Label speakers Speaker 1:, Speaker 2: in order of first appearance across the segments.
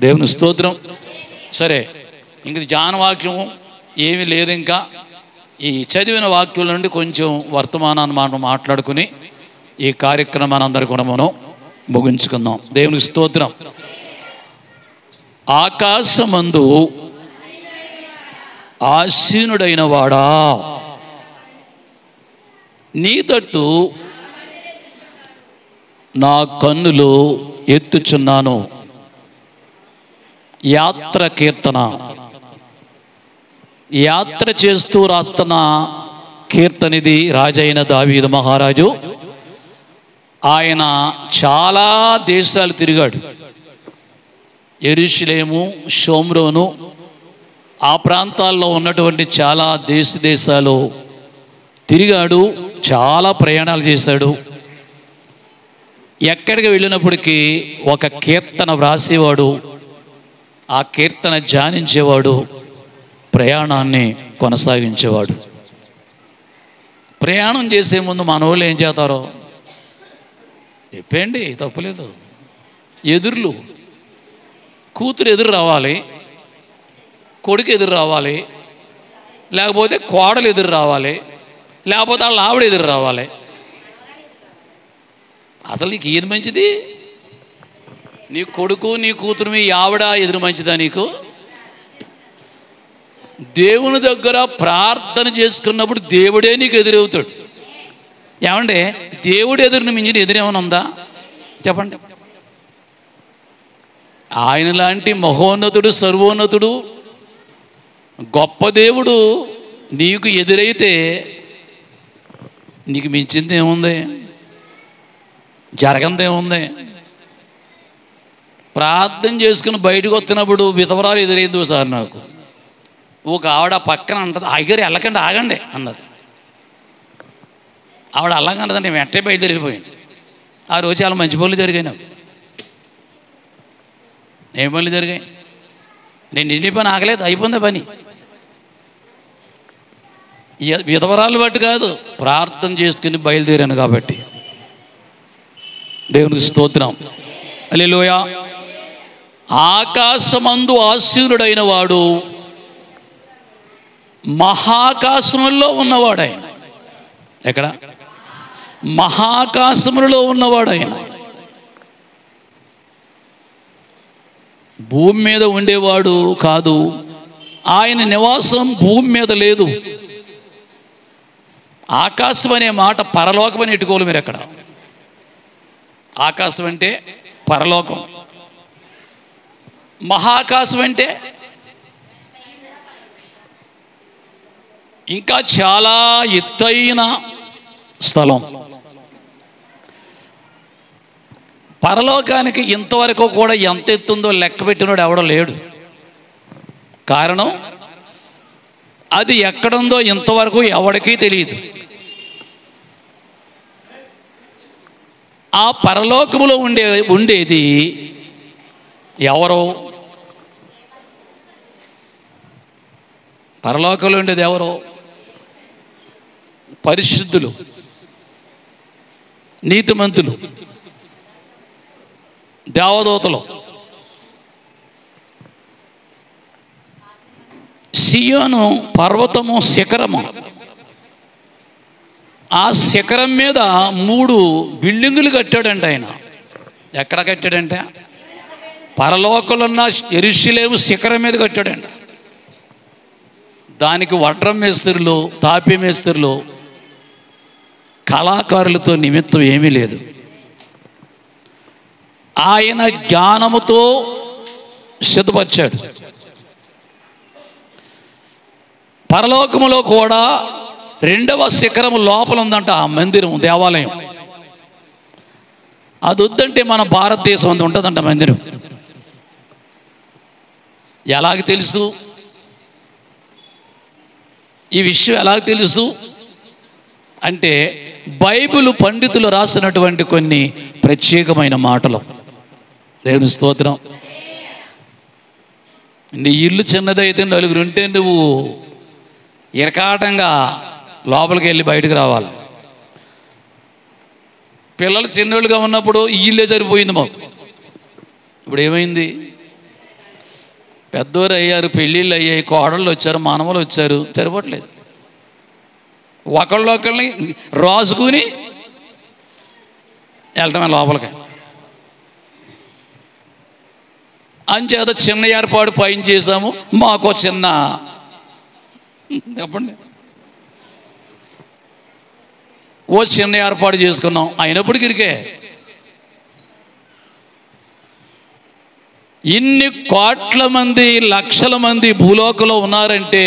Speaker 1: దేవుని స్తోత్రం. సరే, ఇంక ధ్యానవాక్యం ఏమీ లేదు. ఇంకా ఈ చదివిన వాక్యం నుండి కొంచెం వర్తమానాన్ని మనం మాట్లాడుకుని ఈ కార్యక్రమాన్ని అందరికీ కూడా మనం ముగించుకుందాం. దేవునికి స్తోత్రం. ఆకాశమందు ఆసీనుడైన వాడా, నీ తట్టు నా కన్నులు ఎత్తుచున్నాను. యాత్ర కీర్తన. యాత్ర చేస్తూ రాస్తున్న కీర్తన ఇది. రాజైన దావీదు మహారాజు ఆయన చాలా దేశాలు తిరిగాడు. యెరూషలేము, షోమ్రోను, ఆ ప్రాంతాల్లో ఉన్నటువంటి చాలా దేశాలు తిరిగాడు. చాలా ప్రయాణాలు చేశాడు. ఎక్కడికి వెళ్ళినప్పటికీ ఒక కీర్తన వ్రాసేవాడు, ఆ కీర్తన ధ్యానించేవాడు, ప్రయాణాన్ని కొనసాగించేవాడు. ప్రయాణం చేసే ముందు మన వాళ్ళు ఏం చేస్తారో చెప్పండి, తప్పులేదు. ఎదురులు, కూతురు ఎదురు రావాలి, కొడుకు ఎదురు రావాలి, లేకపోతే కోడలు ఎదురు రావాలి, లేకపోతే వాళ్ళ ఆవిడ ఎదురు రావాలి. అసలు నీకు ఏది మంచిది? నీ కొడుకు, నీ కూతురు, మీ ఆవిడ ఎదురు మంచిదా నీకు? దేవుని దగ్గర ప్రార్థన చేసుకున్నప్పుడు దేవుడే నీకు ఎదురవుతాడు. ఏమంటే దేవుడు ఎదురుని మించిన ఎదురేమైనా ఉందా చెప్పండి? ఆయన లాంటి మహోన్నతుడు, సర్వోన్నతుడు, గొప్ప దేవుడు నీకు ఎదురైతే నీకు మించింది ఏముంది? జరగందేముంది? ప్రార్థన చేసుకుని బయటకు వస్తున్నప్పుడు విధవరాలు ఎదురైంది సార్ నాకు. ఒక ఆవిడ పక్కన అంటది, ఆగారు వెళ్ళకండి, ఆగండి అన్నది. ఆవిడ అలాగంటది, నేను వెంటనే బయలుదేరిపోయాను. ఆ రోజు చాలా మంచి పనులు జరిగాయి నాకు. ఏం పనులు జరిగాయి? నేను నిండి పని ఆగలేదు, అయిపోయింది పని. విధవరాలు బట్టి కాదు, ప్రార్థన చేసుకుని బయలుదేరాను కాబట్టి. దేవునికి స్తోత్రం. హల్లెలూయా. ఆకాశమందు ఆసీనుడైన వాడు, మహాకాశములలో ఉన్నవాడు ఆయన. ఎక్కడ? మహాకాశములలో ఉన్నవాడు ఆయన. భూమి మీద ఉండేవాడు కాదు. ఆయన నివాసం భూమి మీద లేదు. ఆకాశం అనే మాట పరలోకం అని ఎట్టుకోవాలి మీరు. ఎక్కడ? ఆకాశం అంటే పరలోకం, మహాకాశం అంటే ఇంకా చాలా ఎత్తైన స్థలం. పరలోకానికి ఇంతవరకు కూడా ఎంత ఎత్తుందో లెక్క పెట్టినోడు ఎవడో లేడు. కారణం అది ఎక్కడుందో ఇంతవరకు ఎవడికి తెలియదు. ఆ పరలోకములో ఉండేది ఎవరో? పరలోకంలో ఉండేది ఎవరో? పరిశుద్ధులు, నీతిమంతులు, దేవదూతలు. సియోను పర్వతము శిఖరము. ఆ శిఖరం మీద 3 బిల్డింగులు కట్టాడంట ఆయన. ఎక్కడ కట్టాడంటే పరలోకంలో ఉన్న యెరూషలేము శిఖరం మీద కట్టాడంట. దానికి వడ్రం మేస్త్రులు, తాపి మేస్త్రులు, కళాకారులతో నిమిత్తం ఏమీ లేదు. ఆయన జ్ఞానముతో సిద్ధపరిచాడు. పరలోకములో కూడా 2వ శిఖరం లోపల ఉందంట ఆ మందిరం, దేవాలయం. అది వద్దంటే మన భారతదేశం అంత ఉంటుందంట మందిరం. ఎలాగ తెలుసు ఈ విషయం? ఎలాగ తెలుసు అంటే బైబిల్ పండితులు రాసినటువంటి కొన్ని ప్రత్యేకమైన మాటలు. దేవుని స్తోత్రం. నీ ఇల్లు చిన్నదైతే 4 ఉంటే నువ్వు ఇరకాటంగా లోపలికి వెళ్ళి బయటకు రావాలి. పిల్లలు చిన్నోళ్ళుగా ఉన్నప్పుడు ఈ ఇల్లే సరిపోయింది మాకు. ఇప్పుడు ఏమైంది? పెద్దోరు అయ్యారు, పెళ్ళిళ్ళు అయ్యాయి, కోడళ్ళు వచ్చారు, మనవలు వచ్చారు, సరిపోవట్లేదు. ఒకళ్ళొకళ్ళని రాసుకుని వెళ్తామే లోపలికి. అంచేత చిన్న ఏర్పాటు పైన చేసాము, మాకు చిన్న చెప్పండి ఓ చిన్న ఏర్పాటు చేసుకున్నాం. అయినప్పటికీ ఇరికే ఇన్ని కోట్ల మంది, లక్షల మంది భూలోకంలో ఉన్నారంటే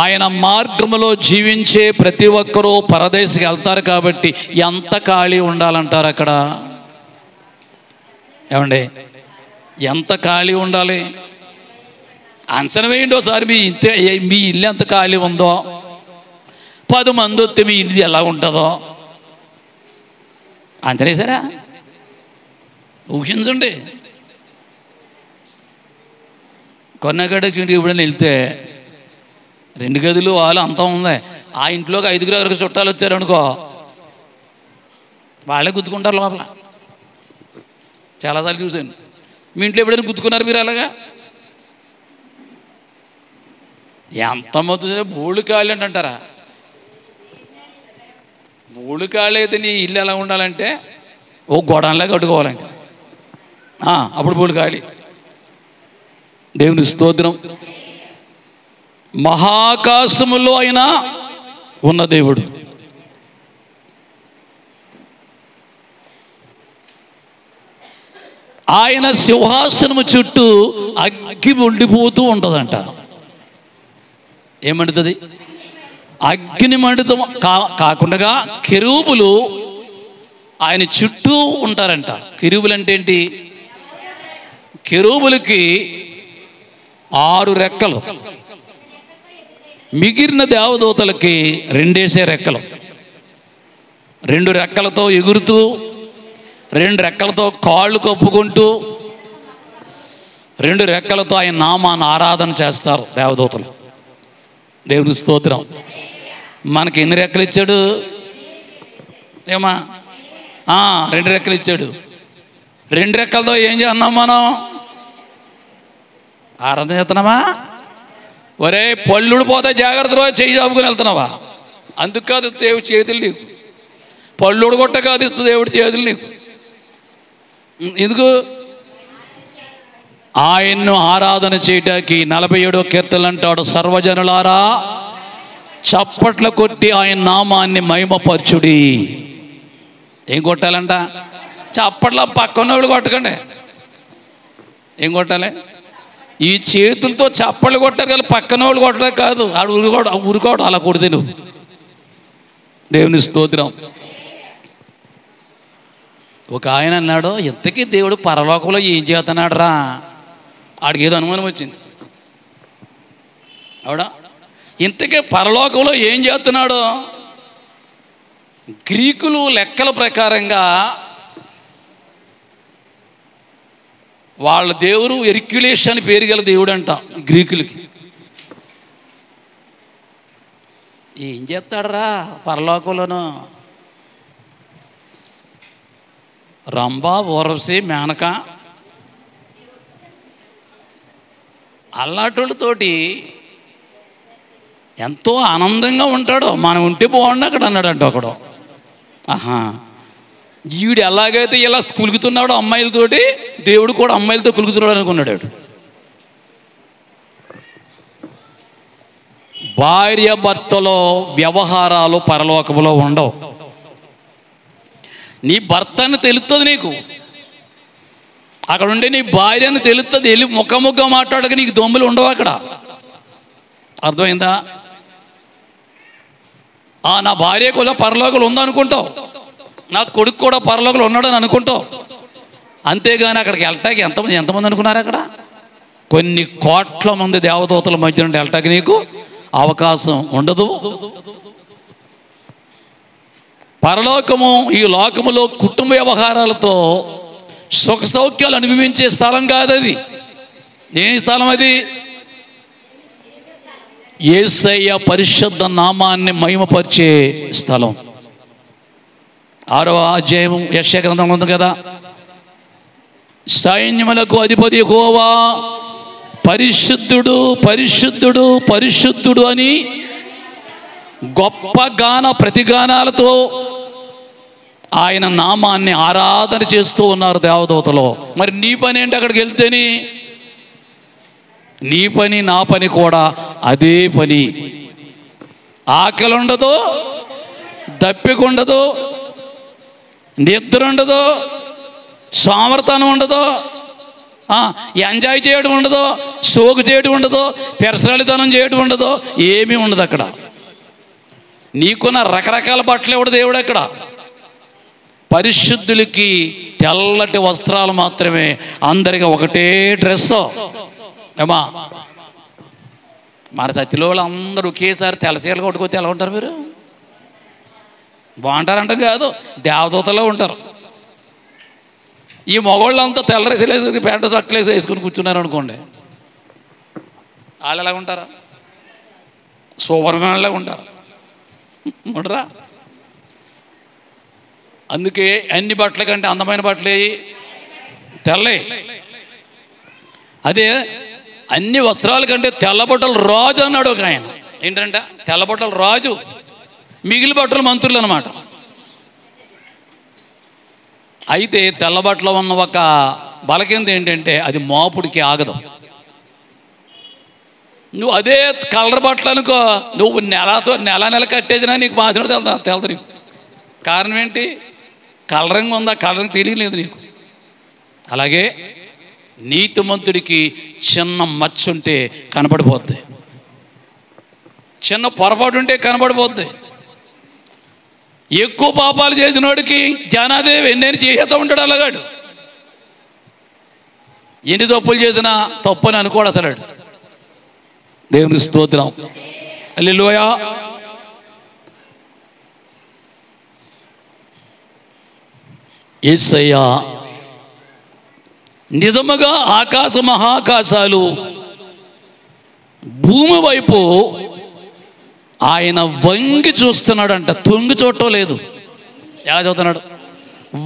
Speaker 1: ఆయన మార్గంలో జీవించే ప్రతి ఒక్కరూ పరదేశికి వెళ్తారు. కాబట్టి ఎంత ఖాళీ ఉండాలంటారు అక్కడ? ఏమండి, ఎంత ఖాళీ ఉండాలి? అంచనా వేయండి ఒకసారి. మీ ఇల్లు ఎంత ఖాళీ ఉందో, 10 మంది వస్తే మీ ఇల్లు ఎలా ఉంటుందో అంచనా వేసారా? ఊహించండి. కొన్నగడ్డ ఇంటికి ఎప్పుడైనా వెళ్తే 2 గదులు వాళ్ళు అంతా ఉంది. ఆ ఇంట్లోకి 5 చుట్టాలు వచ్చారనుకో, వాళ్ళే గుద్దుకుంటారు లోపల. చాలాసార్లు చూశాను. మీ ఇంట్లో ఎప్పుడైనా గుద్దుకున్నారు మీరు అలాగా? ఎంత మొత్తం బోళ్ళు ఖాళీ అంటారా? బోళ్ళు ఖాళీ అయితే నీ ఇల్లు ఎలా ఉండాలంటే ఓ గోడౌన్లా కట్టుకోవాలి. ఇంకా అప్పుడు బోళ్ళు ఖాళీ. దేవుని స్తోత్రం. మహాకాశములో అయినా ఉన్న దేవుడు, ఆయన సింహాసనము చుట్టూ అగ్గి మండిపోతూ ఉంటుందంట. ఏమండుతుంది? అగ్ని మండుతం కాకుండా కెరూబులు ఆయన చుట్టూ ఉంటారంట. కెరూబులు అంటే ఏంటి? కెరూబులకి 6 రెక్కలు, మిగిలిన దేవదూతలకి 2 రెక్కలు. 2 రెక్కలతో ఎగురుతూ, 2 రెక్కలతో కాళ్ళు కప్పుకుంటూ, 2 రెక్కలతో ఆయన నామాన్ని ఆరాధన చేస్తారు దేవదూతలు. దేవుని స్తోత్రం. మనకి ఎన్ని రెక్కలు ఇచ్చాడు? ఏమా 2 రెక్కలు ఇచ్చాడు. 2 రెక్కలతో ఏం చేస్తున్నాం మనం? ఆరాధన చేస్తున్నామా? ఒరే పళ్ళుడు పోతే జాగ్రత్తగా చేయి చాపుకొని వెళ్తున్నావా? అందుకు కాదు దేవుడి చేతులు నీకు. పళ్ళుడు కొట్ట కాదు ఇస్తుంది దేవుడి చేతులు నీకు. ఎందుకు? ఆయన్ను ఆరాధన చేయటానికి 47వ కీర్తనలు అంటాడు, సర్వజనులారా చప్పట్లు కొట్టి ఆయన నామాన్ని మహిమపరచుడి. ఏం కొట్టాలంట? చప్పట్ల పక్కన వాళ్ళు కొట్టకండి. ఏం కొట్టాలి? ఈ చేతులతో చప్పట్లు కొట్టారు కానీ పక్కన వాళ్ళు కొట్టడం కాదు. ఆడు ఊరుకోవడం అలా కొడితే నువ్వు. దేవుని స్తోత్రం. ఒక ఆయన అన్నాడు, ఇంతకీ దేవుడు పరలోకంలో ఏం చేస్తున్నాడు రా? ఆడికి ఏదో అనుమానం వచ్చింది. అవుడా? ఇంతకీ పరలోకంలో ఏం చేస్తున్నాడు? గ్రీకులు లెక్కల ప్రకారంగా వాళ్ళ దేవుడు ఎర్క్యులేస్ అని పేరు గల దేవుడు అంట గ్రీకులకి. ఏం చేస్తాడరా పరలోకంలోనూ? రంభ, ఊర్వశి, మేనక అల్లాటోళ్ళతోటి ఎంతో ఆనందంగా ఉంటాడు. మనం ఉంటే బాగుండు అక్కడ అన్నాడంట ఒకడు. ఈవిడు ఎలాగైతే ఇలా కులుగుతున్నాడో అమ్మాయిలతోటి, దేవుడు కూడా అమ్మాయిలతో కులుగుతున్నాడు అనుకున్నాడు. భార్య భర్తలో వ్యవహారాలు పరలోకములో ఉండవు. నీ భర్తని తెలుస్తుంది నీకు, అక్కడ ఉండే నీ భార్యను తెలుస్తుంది. వెళ్ళి ముఖముఖ మాట్లాడక నీకు దొమ్ములు ఉండవు అక్కడ. అర్థమైందా? నా భార్య కూడా పరలోకలు ఉందనుకుంటావు, నా కొడుకు కూడా పరలోకలు ఉన్నాడని అనుకుంటావు. అంతేగాని అక్కడికి వెళ్ళటానికి ఎంతమంది అనుకున్నారు? అక్కడ కొన్ని కోట్ల మంది దేవదూతల మధ్య నుండి వెళ్ళటానికి నీకు అవకాశం ఉండదు. పరలోకము ఈ లోకములో కుటుంబ వ్యవహారాలతో సుఖ సౌఖ్యాలు అనుభవించే స్థలం కాదు అది. ఏం స్థలం అది? యేసయ్య పరిశుద్ధ నామాన్ని మహిమపరిచే స్థలం. 6వ అధ్యాయం యెషయా గ్రంథంలో ఉంది కదా, సైన్యములకు అధిపతి యెహోవా పరిశుద్ధుడు పరిశుద్ధుడు పరిశుద్ధుడు అని గొప్ప గాన ప్రతిగానాలతో ఆయన నామాన్ని ఆరాధన చేస్తూ ఉన్నారు దేవదూతలు. మరి నీ పని ఏంటి? అక్కడికి వెళ్తేని నీ పని నా పని కూడా అదే పని. ఆకలి ఉండదు, దప్పిక ఉండదు, నిద్ర ఉండదు, సోమర్తనం ఉండదు, ఎంజాయ్ చేయడం ఉండదు, సోకు చేయడం ఉండదు, పెరసరాలితనం చేయడం ఉండదు, ఏమీ ఉండదు అక్కడ. నీకున్న రకరకాల బట్టలు ఇవ్వడు దేవుడు అక్కడ. పరిశుద్ధులకి తెల్లటి వస్త్రాలు మాత్రమే, అందరికీ ఒకటే డ్రెస్. ఏమా మరి చచ్చిలో వాళ్ళు అందరూ ఒకేసారి తెల్లసీరలు కొట్టుకొచ్చి ఎలా ఉంటారు? మీరు బాగుంటారంట కాదు, దేవదూతలో ఉంటారు. ఈ మగవాళ్ళంతా తెల్లరేసీలు వేసుకుని పెంట చక్కలేసి వేసుకుని కూర్చున్నారు అనుకోండి, వాళ్ళు ఎలాగ ఉంటారా? సూపర్ మ్యాన్లాగా ఉంటారు ఉండరా? అందుకే అన్ని బట్టల కంటే అందమైన బట్టలే తెల్లే. అదే అన్ని వస్త్రాల కంటే తెల్లబట్టలు రాజు అన్నాడు ఒక ఆయన. ఏంటంట? తెల్లబట్టలు రాజు, మిగిలి బట్టలు మంత్రులు అన్నమాట. అయితే తెల్లబట్టలు ఉన్న ఒక బలకింద ఏంటంటే అది మోపుడికి ఆగదు. నువ్వు అదే కలర్ బట్టలు అనుకో, నువ్వు నెల కట్టేసినా నీకు మాత్రం తెలదు నీకు. కారణం ఏంటి? కలరింగ్ ఉందా? కలరింగ్ తెలియలేదు నీకు. అలాగే నీతిమంతుడికి చిన్న మచ్చ ఉంటే కనపడిపోద్ది, చిన్న పొరపాటు ఉంటే కనపడిపోద్ది. ఎక్కువ పాపాలు చేసినోడికి జనాదేవి ఎన్నైనా చేసేస్తూ ఉంటాడు. అలాగాడు ఎన్ని తప్పులు చేసినా తప్పని అనుకోడు అసలు. దేవుని స్తోత్రం, హల్లెలూయా. యేసయ్య నిజముగా ఆకాశ మహాకాశాలు భూమి వైపు ఆయన వంగి చూస్తున్నాడంట, తొంగి చూడటం లేదు. ఎలా చూస్తున్నాడు?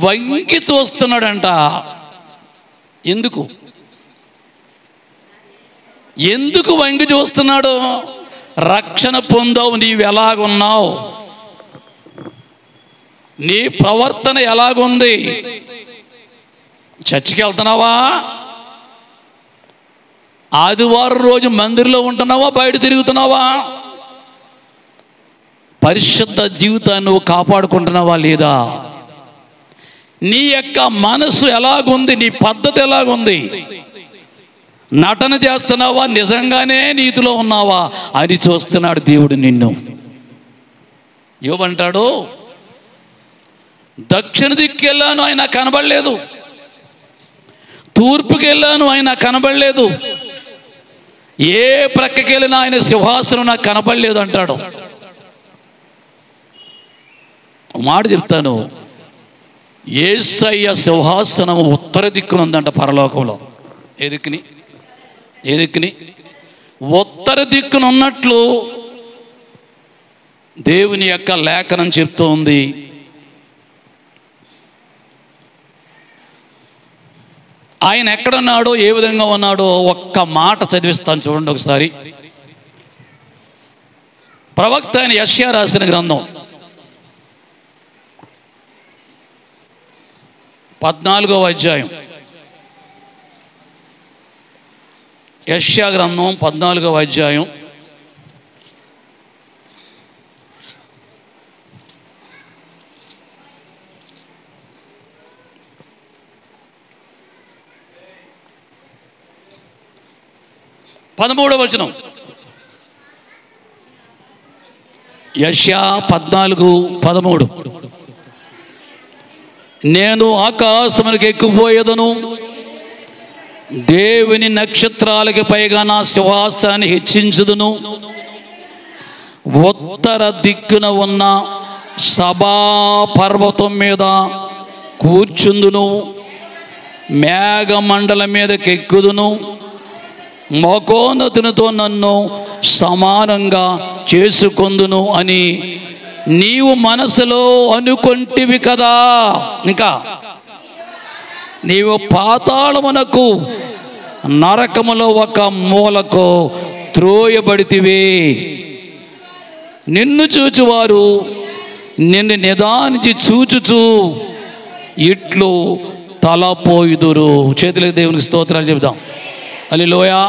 Speaker 1: వంగి చూస్తున్నాడంట. ఎందుకు ఎందుకు వంగి చూస్తున్నాడు? రక్షణ పొందావు, నీవు ఎలాగున్నావు, నీ ప్రవర్తన ఎలాగుంది? చర్చికి వెళ్తున్నావా? ఆదివారం రోజు మందిరంలో ఉంటున్నావా? బయట తిరుగుతున్నావా? పరిశుద్ధ జీవితాన్ని నువ్వు కాపాడుకుంటున్నావా లేదా? నీ యొక్క మనసు ఎలాగుంది? నీ పద్ధతి ఎలాగుంది? నటన చేస్తున్నావా? నిజంగానే నీతిలో ఉన్నావా అని చూస్తున్నాడు దేవుడు నిన్ను. ఏమంటాడు? దక్షిణ దిక్కు వెళ్ళాను, ఆయన కనబడలేదు. తూర్పుకి వెళ్ళాను, ఆయన కనబడలేదు. ఏ ప్రక్కకి వెళ్ళినా ఆయన సింహాసనం నాకు కనబడలేదు అంటాడు. మాట చెప్తాను, యేసయ్య సింహాసనం ఉత్తర దిక్కున ఉందంట పరలోకంలో. ఏ దిక్కుని? ఏ దిక్కుని? ఉత్తర దిక్కున ఉన్నట్లు దేవుని యొక్క లేఖనం చెప్తూ ఉంది. ఆయన ఎక్కడున్నాడో, ఏ విధంగా ఉన్నాడో ఒక్క మాట చదివిస్తాను చూడండి ఒకసారి. ప్రవక్త అయిన యెషయా రాసిన గ్రంథం 14వ అధ్యాయం. యెషయా గ్రంథం 14వ అధ్యాయం 13వ వచనం. యెషయా 14:13. నేను ఆకాశములకు ఎక్కిపోయేదను, దేవుని నక్షత్రాలకి పైగా నా సింహాసనాన్ని హెచ్చించుదును. ఉత్తర దిక్కున ఉన్న సభా పర్వతం మీద కూర్చుందును, మేఘమండలం మీదకి ఎక్కుదును, మహోన్నతునితో నన్ను సమానంగా చేసుకొందును అని నీవు మనసులో అనుకొంటివి కదా. ఇంకా నీవు పాతాళమునకు నరకములో ఒక మూలకు త్రోయబడితివి. నిన్ను చూచువారు నిన్ను నిదానించి చూచుచు ఇట్లు తలపోయుదురు. చేతులకు దేవునికి స్తోత్రాలు చెబుదాం. హల్లెలూయా.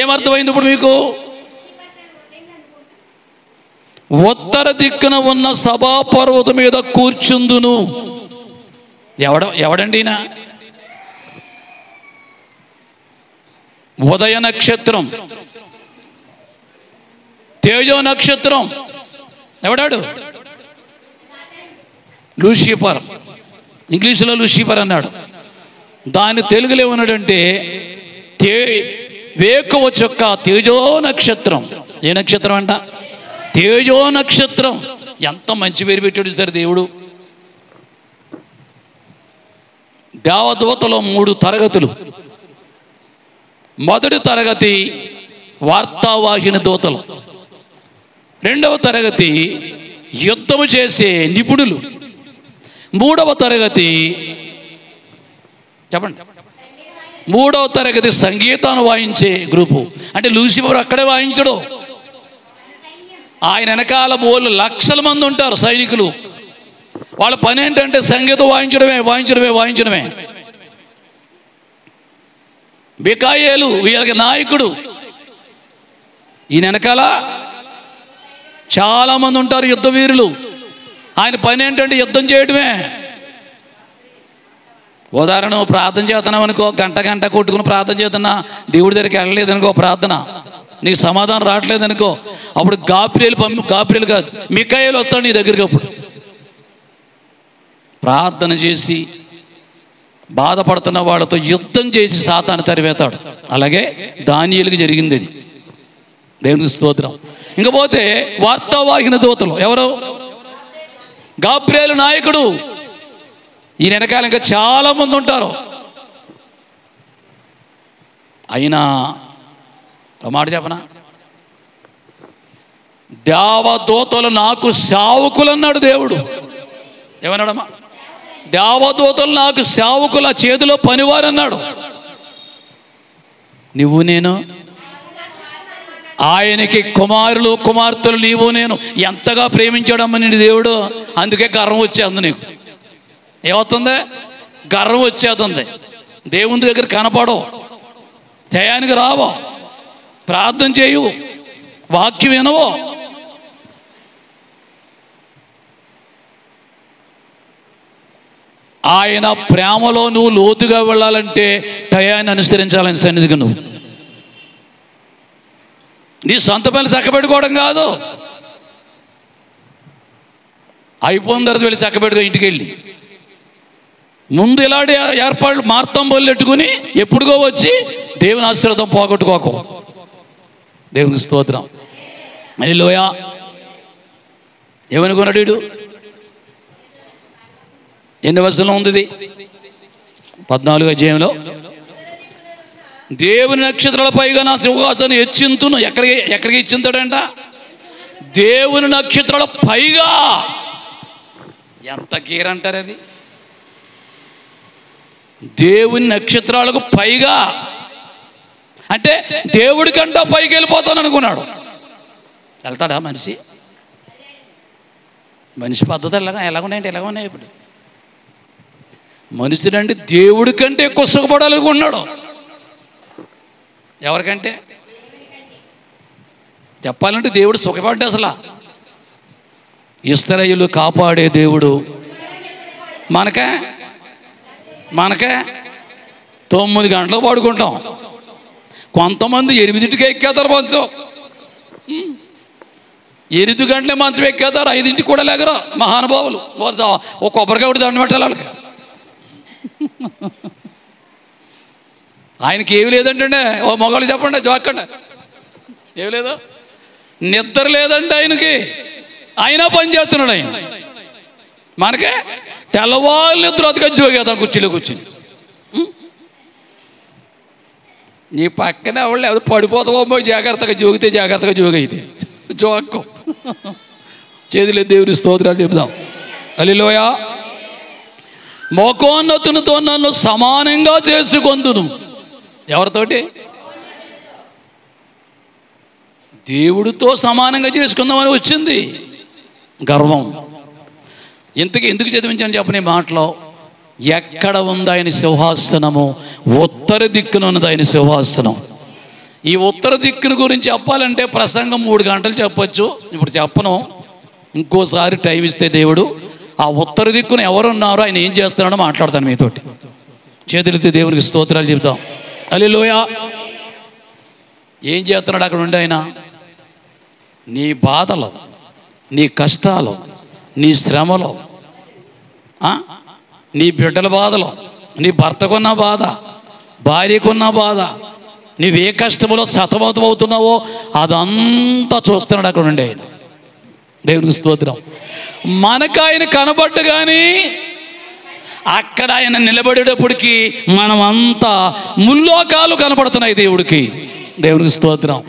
Speaker 1: ఏమర్థమైంది ఇప్పుడు మీకు? ఉత్తర దిక్కున ఉన్న సభాపర్వతం మీద కూర్చుందును. ఎవడండి ఈయన? ఉదయ నక్షత్రం, తేజో నక్షత్రం. ఎవడాడు? లూసిఫర్. ఇంగ్లీషులో లూసిఫర్ అన్నాడు. దాని తెలుగులో ఏమన్నాడంటే వేకువ చుక్క, తేజో నక్షత్రం. ఏ నక్షత్రం అంట? తేజో నక్షత్రం. ఎంత మంచి పేరు పెట్టాడు సార్ దేవుడు. దేవదూతలో 3 తరగతులు. మొదటి తరగతి వార్తావాహిని దూతలు, రెండవ తరగతి యుద్ధము చేసే నిపుణులు, మూడవ తరగతి చెప్పండి, మూడవ తరగతి సంగీతాన్ని వాయించే గ్రూపు. అంటే లూసిఫర్ అక్కడే వాయించడు, ఆయన వెనకాల బోళ్ళు లక్షల మంది ఉంటారు సైనికులు. వాళ్ళ పని ఏంటంటే సంగీతం వాయించడమే వాయించడమే వాయించడమే. మిఖాయేలు వీళ్ళకి నాయకుడు. ఈయన వెనకాల చాలామంది ఉంటారు యుద్ధ వీరులు. ఆయన పని ఏంటంటే యుద్ధం చేయడమే. ఉదాహరణ ప్రార్థన చేస్తున్నావు అనుకో, గంట కొట్టుకుని ప్రార్థన చేస్తున్నా, దేవుడి దగ్గరికి వెళ్ళలేదనుకో, ప్రార్థన నీకు సమాధానం రావట్లేదనుకో, అప్పుడు గాబ్రియలు కాదు మిఖాయేలు వస్తాడు నీ దగ్గరికి. అప్పుడు ప్రార్థన చేసి బాధపడుతున్న వాళ్ళతో యుద్ధం చేసి సాతాను తరివేతాడు. అలాగే దానియేలుకి జరిగింది అది. దేవునికి స్తోత్రం. ఇంకపోతే వార్తావాహిని దూతలు ఎవరు? గాబ్రియలు నాయకుడు. ఈయన వెనకాల ఇంకా చాలా మంది ఉంటారు. అయినా ఒక మాట చెప్పనా, దేవదూతలు నాకు సేవకులు అన్నాడు దేవుడు. ఏమన్నాడమ్మా? దేవదూతలు నాకు సేవకుల చేతిలో పనివారు అన్నాడు. నువ్వు నేను ఆయనకి కుమారులు కుమార్తెలు నీవు నేను. ఎంతగా ప్రేమించాడమ్మ నిన్ను దేవుడు. అందుకే గర్వం వచ్చేది నీకు. ఏమవుతుంది? గర్వం వచ్చేస్తుంది. దేవుని దగ్గర కనపడవు, జయానికి రావో, ప్రార్థన చేయవు, వాక్యం వినవో. ఆయన ప్రేమలో నువ్వు లోతుగా వెళ్ళాలంటే టయాన్ని అనుసరించాలని సన్నిధికి నువ్వు నీ సొంత పనులు చక్కబెట్టుకోవడం కాదు. అయిపోయిన తర్వాత వెళ్ళి చక్కబెట్టుకో. ఇంటికి వెళ్ళి ముందు ఇలాంటి ఏర్పాట్లు మార్తం బొల్లు పెట్టుకుని ఎప్పుడుగో వచ్చి దేవుని ఆశీర్వాదం పోగొట్టుకోకు. దేవునికి స్తోత్రం. హల్లెలూయా. ఏమనుకున్నాడు వీడు? ఎన్ని వచనంలో ఉంది ఇది? 14వ అధ్యాయంలో దేవుని నక్షత్రాల పైగా నా సింహాసనం హెచ్చింతును. ఎక్కడికి హెచ్చింతాడంట? దేవుని నక్షత్రాల పైగా. ఎంత కీరంటారు అది? దేవుని నక్షత్రాలకు పైగా అంటే దేవుడికంటా పైకి వెళ్ళిపోతాను అనుకున్నాడు. వెళ్తాడా మనిషి? మనిషి పద్ధతి ఎలాగున్నాయంటే ఎలాగున్నాయి ఇప్పుడు. మనుషులంటే దేవుడి కంటే ఎక్కువ సుఖపడాలనుకున్నాడు. ఎవరికంటే? చెప్పాలంటే దేవుడు సుఖపడ్డా అసలు. ఇశ్రాయేలు కాపాడే దేవుడు మనకే 9 గంటలు పడుకుంటాం. కొంతమంది 8ంటికి ఎక్కేతారు మంచం. 8 గంటలే మంచం ఎక్కేతారు, 5ంటికి కూడా లేగరు మహానుభావులు. ఒక కొబ్బరికాయ ఒకటి దండ పెట్టాలి వాళ్ళకి. ఆయనకి ఏమి లేదంటే ఓ మగవాళ్ళు చెప్పండి, జోక్కండి. ఏమి లేదు, నిద్ర లేదంటే ఆయనకి. అయినా పని చేస్తున్నాడు ఆయన. మనకే తెల్లవాళ్ళు నిద్ర అతకని జోగేద్దాం కుర్చీలో కూర్చుని. నీ పక్కనే వాళ్ళు ఎవరు పడిపోతావో జాగ్రత్తగా జోగితే జాగ్రత్తగా జోగైతే జోక్కో. చేతులే దేవుని స్తోత్రాలు చెబుదాం. హల్లెలూయా. మోకోన్నతునితో నన్ను సమానంగా చేసుకొందును. ఎవరితోటి? దేవుడితో సమానంగా చేసుకుందామని వచ్చింది గర్వం. ఇంతకీ ఎందుకు చదివించాను చెప్పని మాటలో, ఎక్కడ ఉంది ఆయన సింహాసనము? ఉత్తర దిక్కున ఉన్నది ఆయన సింహాసనం. ఈ ఉత్తర దిక్కును గురించి చెప్పాలంటే ప్రసంగం 3 గంటలు చెప్పచ్చు. ఇప్పుడు చెప్పను, ఇంకోసారి టైం ఇస్తే దేవుడు ఆ ఉత్తర దిక్కున ఎవరున్నారో, ఆయన ఏం చేస్తున్నాడో మాట్లాడతాను మీతోటి. చేతులెత్తి దేవునికి స్తోత్రాలు చెప్తాం. హల్లెలూయా. ఏం చేస్తున్నాడు అక్కడ ఉండి ఆయన? నీ బాధలో, నీ కష్టాలు, నీ శ్రమలో, నీ బిడ్డల బాధలో, నీ భర్తకున్న బాధ, భార్యకున్న బాధ, నీవే కష్టములో సతమతమవుతున్నావో అదంతా చూస్తున్నాడు అక్కడ ఉండే ఆయన. దేవునికి స్తోత్రం. మనకు ఆయన కనబడ్డు కానీ అక్కడ ఆయన నిలబడేటప్పటికి మనమంతా ముల్లోకాలు కనపడుతున్నాయి దేవుడికి. దేవునికి స్తోత్రం.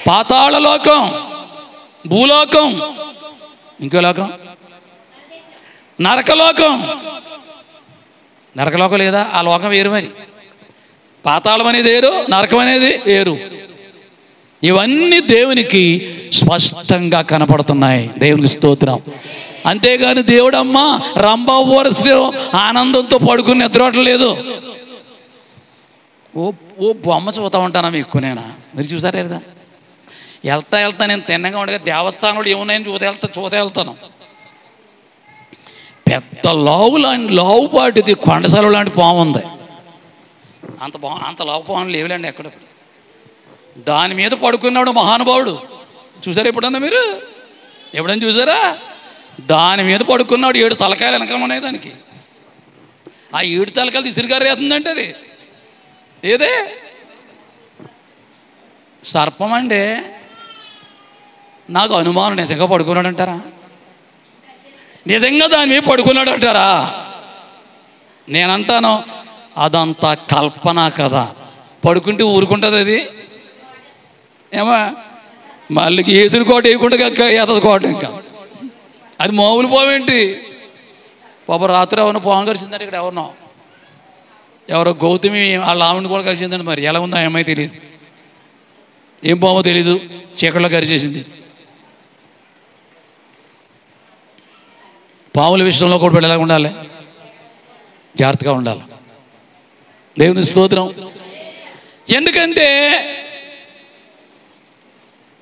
Speaker 1: పాతాళ లోకం, భూలోకం, ఇంకో లోకం నరకలోకం. నరకలోకం లేదా? ఆ లోకం వేరు. మరి పాతాళం అనేది వేరు, నరకం అనేది వేరు. ఇవన్నీ దేవునికి స్పష్టంగా కనపడుతున్నాయి. దేవునికి స్తోత్రం. అంతేగాని దేవుడమ్మ రంభా ఊరస్తే ఆనందంతో పడుకుని నిద్రపడలేదు. ఓ బొమ్మ చూస్తూ ఉంటానా మీకు నేను? మీరు చూసారా లేదా? వెళ్తా నేను తిన్నగా ఉండగా దేవస్థానంలో ఏమున్నాయని చూత వెళ్తాను. పెద్ద లావుపాటిది కొండసలు లాంటి పాము ఉంది. అంత లావు పాములు లేవులేండి ఎక్కడ. దాని మీద పడుకున్నాడు మహానుభావుడు. చూసారా ఎప్పుడన్నా మీరు? ఎప్పుడన్నా చూసారా? దాని మీద పడుకున్నాడు. 7 తలకాయలు వెనకాల ఉన్నాయి దానికి. ఆ 7 తలకాయలు విసిరిగారు వేస్తుందంటే అది ఏదే సర్పం అండి. నాకు అనుమానం, నిజంగా పడుకున్నాడు అంటారా? నిజంగా దాని మీద పడుకున్నాడు అంటారా? నేనంటాను అదంతా కల్పన కదా. పడుకుంటే ఊరుకుంటుంది అది. ఏమా మళ్ళీ ఏసుని కోట వేయకుండా ఎదది కోట. ఇంకా అది మామూలు పోవేంటి? పాప రాత్రి ఎవరినో పాము కలిసిందంటే ఇక్కడ ఎవరో గౌతమి వాళ్ళ ఆవిడని కూడా కలిసిందండి. మరి ఎలా ఉందో ఆ అమ్మాయి తెలియదు, ఏం పామో తెలీదు, చీకట్లో కరిచేసింది. పాముల విషయంలో కూడా ఎలా ఉండాలి? జాగ్రత్తగా ఉండాలి. దేవుని స్తోత్రం. ఎందుకంటే